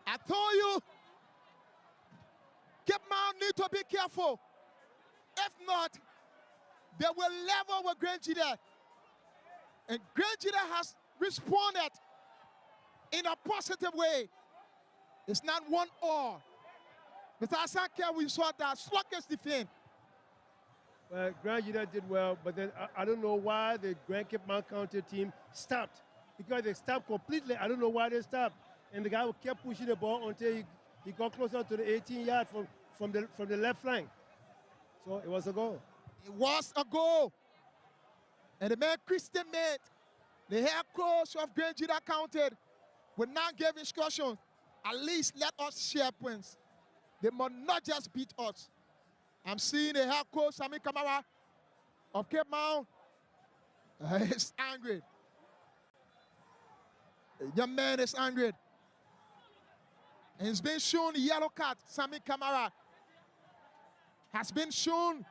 I told you, Cape Mount need to be careful. If not, they will level with Grand Gedeh. And Grand Gedeh has responded in a positive way. It's not 1-all. Mr. Asanke, we saw that sluggish defense. Well, Grand Gedeh did well, but then I don't know why the Grand Cape Mount County team stopped. Because they stopped completely. I don't know why they stopped. And the guy kept pushing the ball until he got closer to the 18-yard from the left flank. So it was a goal. It was a goal. And the man Christian Mate, the head coach of Grand Gedeh counted, will now give instructions. At least let us share points. They must not just beat us. I'm seeing the head coach, Sami Kamara, of Cape Mount, is angry. The young man is angry. And he's been shown the yellow card. Sami Kamara has been shown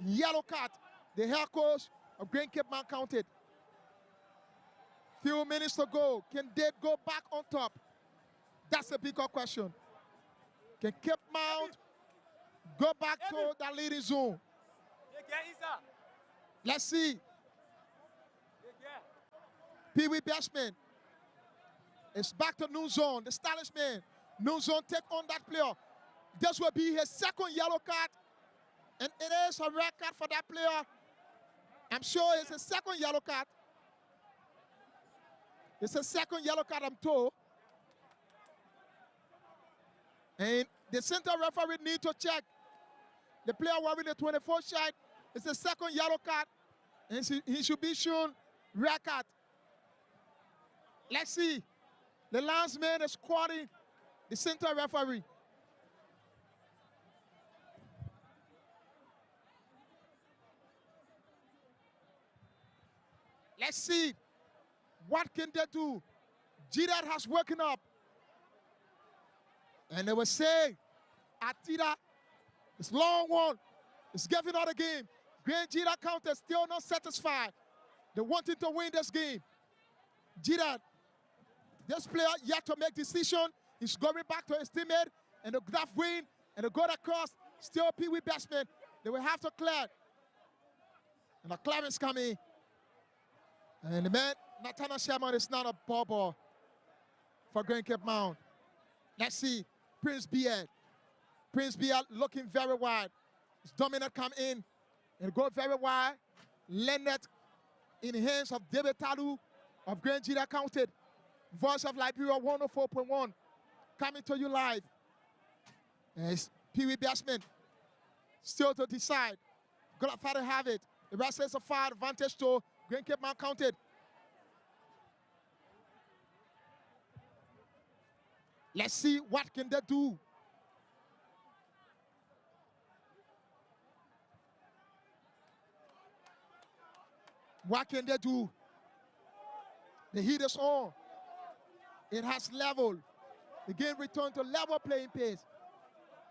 yellow card. The head coach of Grand Cape Mount counted. Few minutes to go. Can they go back on top? That's a bigger question. Can Cape Mount go back to that leading zone? Let's see. Pee Wee batsman. It's back to new zone. The stylish man. New zone take on that player. This will be his second yellow card. And it is a red card for that player. I'm sure it's a second yellow card. It's a second yellow card, I'm told. And the center referee need to check. The player wearing the 24 shirt. It's a second yellow card. And he should be shown red card. Let's see. The linesman is squatting the center referee. Let's see. What can they do? Gedeh has woken up. And they will say, Atida, it's long one. It's giving out a game. Grand Gedeh counter still not satisfied. They wanted to win this game. Gedeh, this player yet to make decision. He's going back to his teammate. And the graph win. And the goal across. Still Pee Wee batsman. They will have to clear. And the clearance coming. And the man, Nathaniel Sherman, is not a ball for Grand Cape Mount. Let's see. Prince Beard. Prince Beard looking very wide. His dominant come in and go very wide. Leonard in the hands of David Talu of Grand Gedeh counted. Voice of Liberia 104.1 coming to you live. And it's Pee Wee batsman still to decide. Good to have it. The rest says a far advantage to Grand Cape Mount counted. Let's see what can they do. What can they do? The heat is on. It has leveled. The game returned to level playing pace.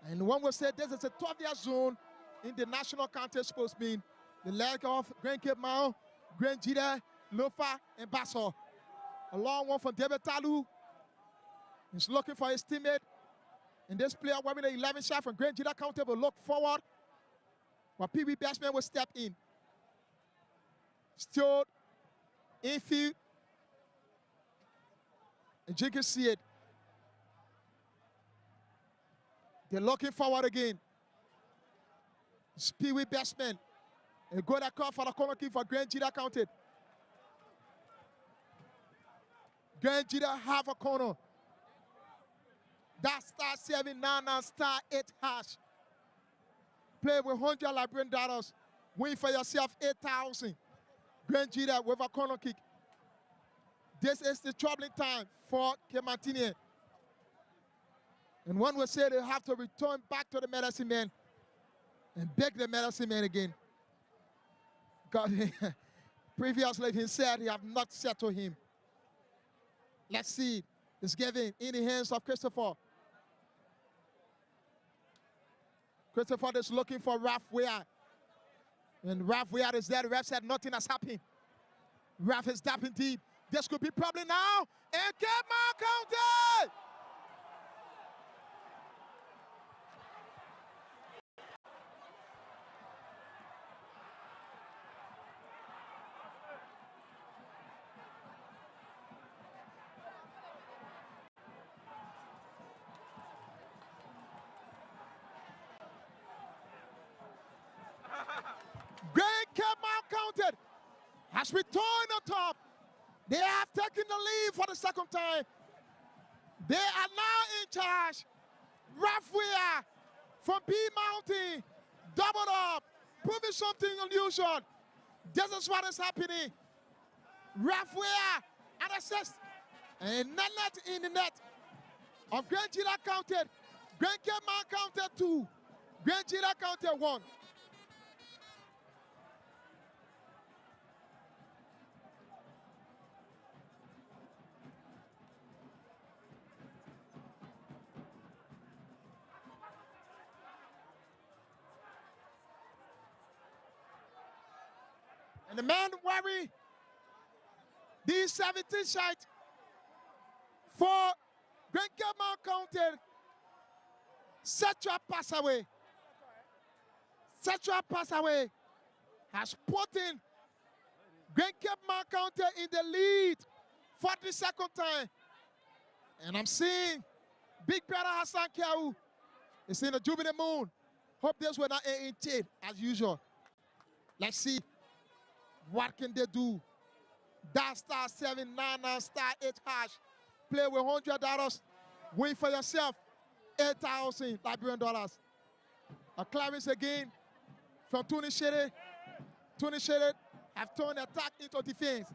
And one will say this is a 12-year zone in the national contest sports mean. The leg of Grand Cape Mount, Grand Gedeh, Lofa, and Basso. A long one from David Talu. He's looking for his teammate. And this player wearing the 11 shot from Grand Gedeh County will look forward. But PB Batsman will step in. Still infield. And you can see it. They're looking forward again. Speed with batsman. A good call for the corner kick for Grand Gedeh County. Grand Gedeh have a corner. That star 799 star 8 hash. Play with 100 Liberian dollars. Win for yourself 8,000. Grand Gedeh with a corner kick. This is the troubling time for Kematine. And one will say they have to return back to the medicine man and beg the medicine man again. God, previously he said he have not said to him. Let's see. It's given in the hands of Christopher. Christopher is looking for Ralph Weir. And Ralph Weir is there. The ref said nothing has happened. Ralph is dapping deep. This could be problem now. And Cape Mount County! Grand Cape Mount County has returned on top. They have taken the lead for the second time. They are now in charge. Ralph Weir from B Mountain, doubled up, proving something unusual. This is what is happening. Ralph Weir an assist, and net in the net of Grand Gedeh County. Grand Cape Mount County 2, Grand Gedeh County 1. And the man wearing these 17 shots for Grand Cape Mount County, Central Passaway. Central Passaway has put in Grand Cape Mount County in the lead for the second time. And I'm seeing Big Brother Hassan Kiau is in the jubilee moon. Hope this will not end in tape as usual. Let's see. What can they do? That star 799 star 8 hash. Play with $100. Win for yourself 8,000 Liberian dollars. A clearance again from Tony Shede. Tony Shede have turned attack into defense.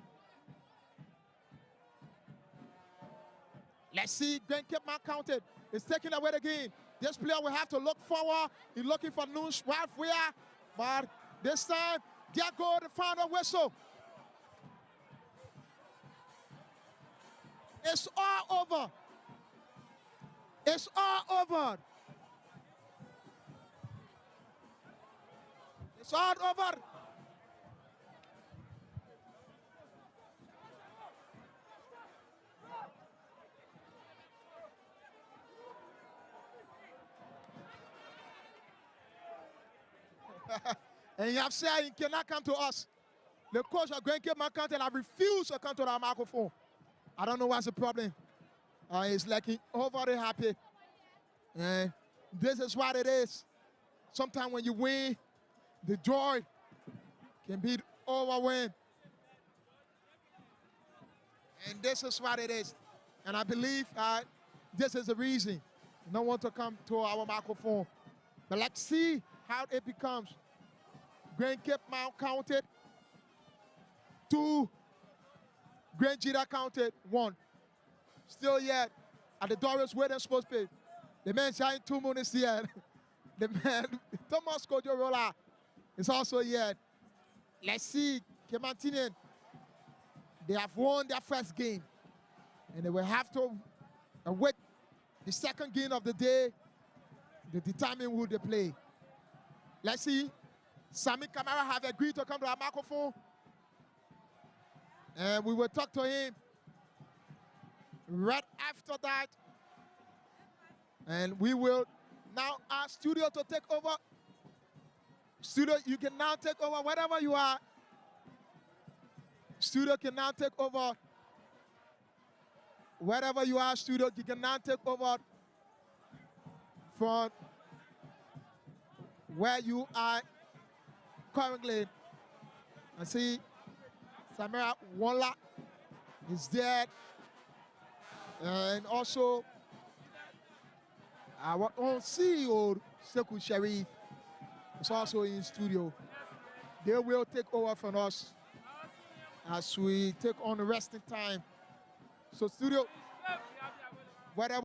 Let's see. Grand Cape Mount County is taking away the game. This player will have to look forward. He's looking for Nush Where, but this time, there go the final whistle. It's all over. It's all over. It's all over. And you have said he cannot come to us. The coach of Grand Cape Mount County and I refuse to come to the microphone. I don't know what's the problem. He's like overly happy. And this is what it is. Sometimes when you win, the joy can be overwhelmed. And this is what it is. And I believe this is the reason no one to come to our microphone. But let's see how it becomes. Grand Cape Mount counted 2. Grand Gedeh counted 1. Still yet at the Doris Wade and Sports Page. The man shine 2 minutes yet. The man, Thomas Kojorola, is also yet. Let's see, Kemantinian, they have won their first game. And they will have to await the second game of the day to determine who they play. Let's see. Sami Kamara have agreed to come to our microphone. And we will talk to him right after that. And we will now ask Studio to take over. Studio, you can now take over wherever you are. Studio can now take over. Wherever you are, Studio, you can now take over from where you are currently. And see, Samira Wala is there. And also, our own CEO, Sekou Sharif, is also in studio. They will take over from us as we take on the resting time. So studio, whatever.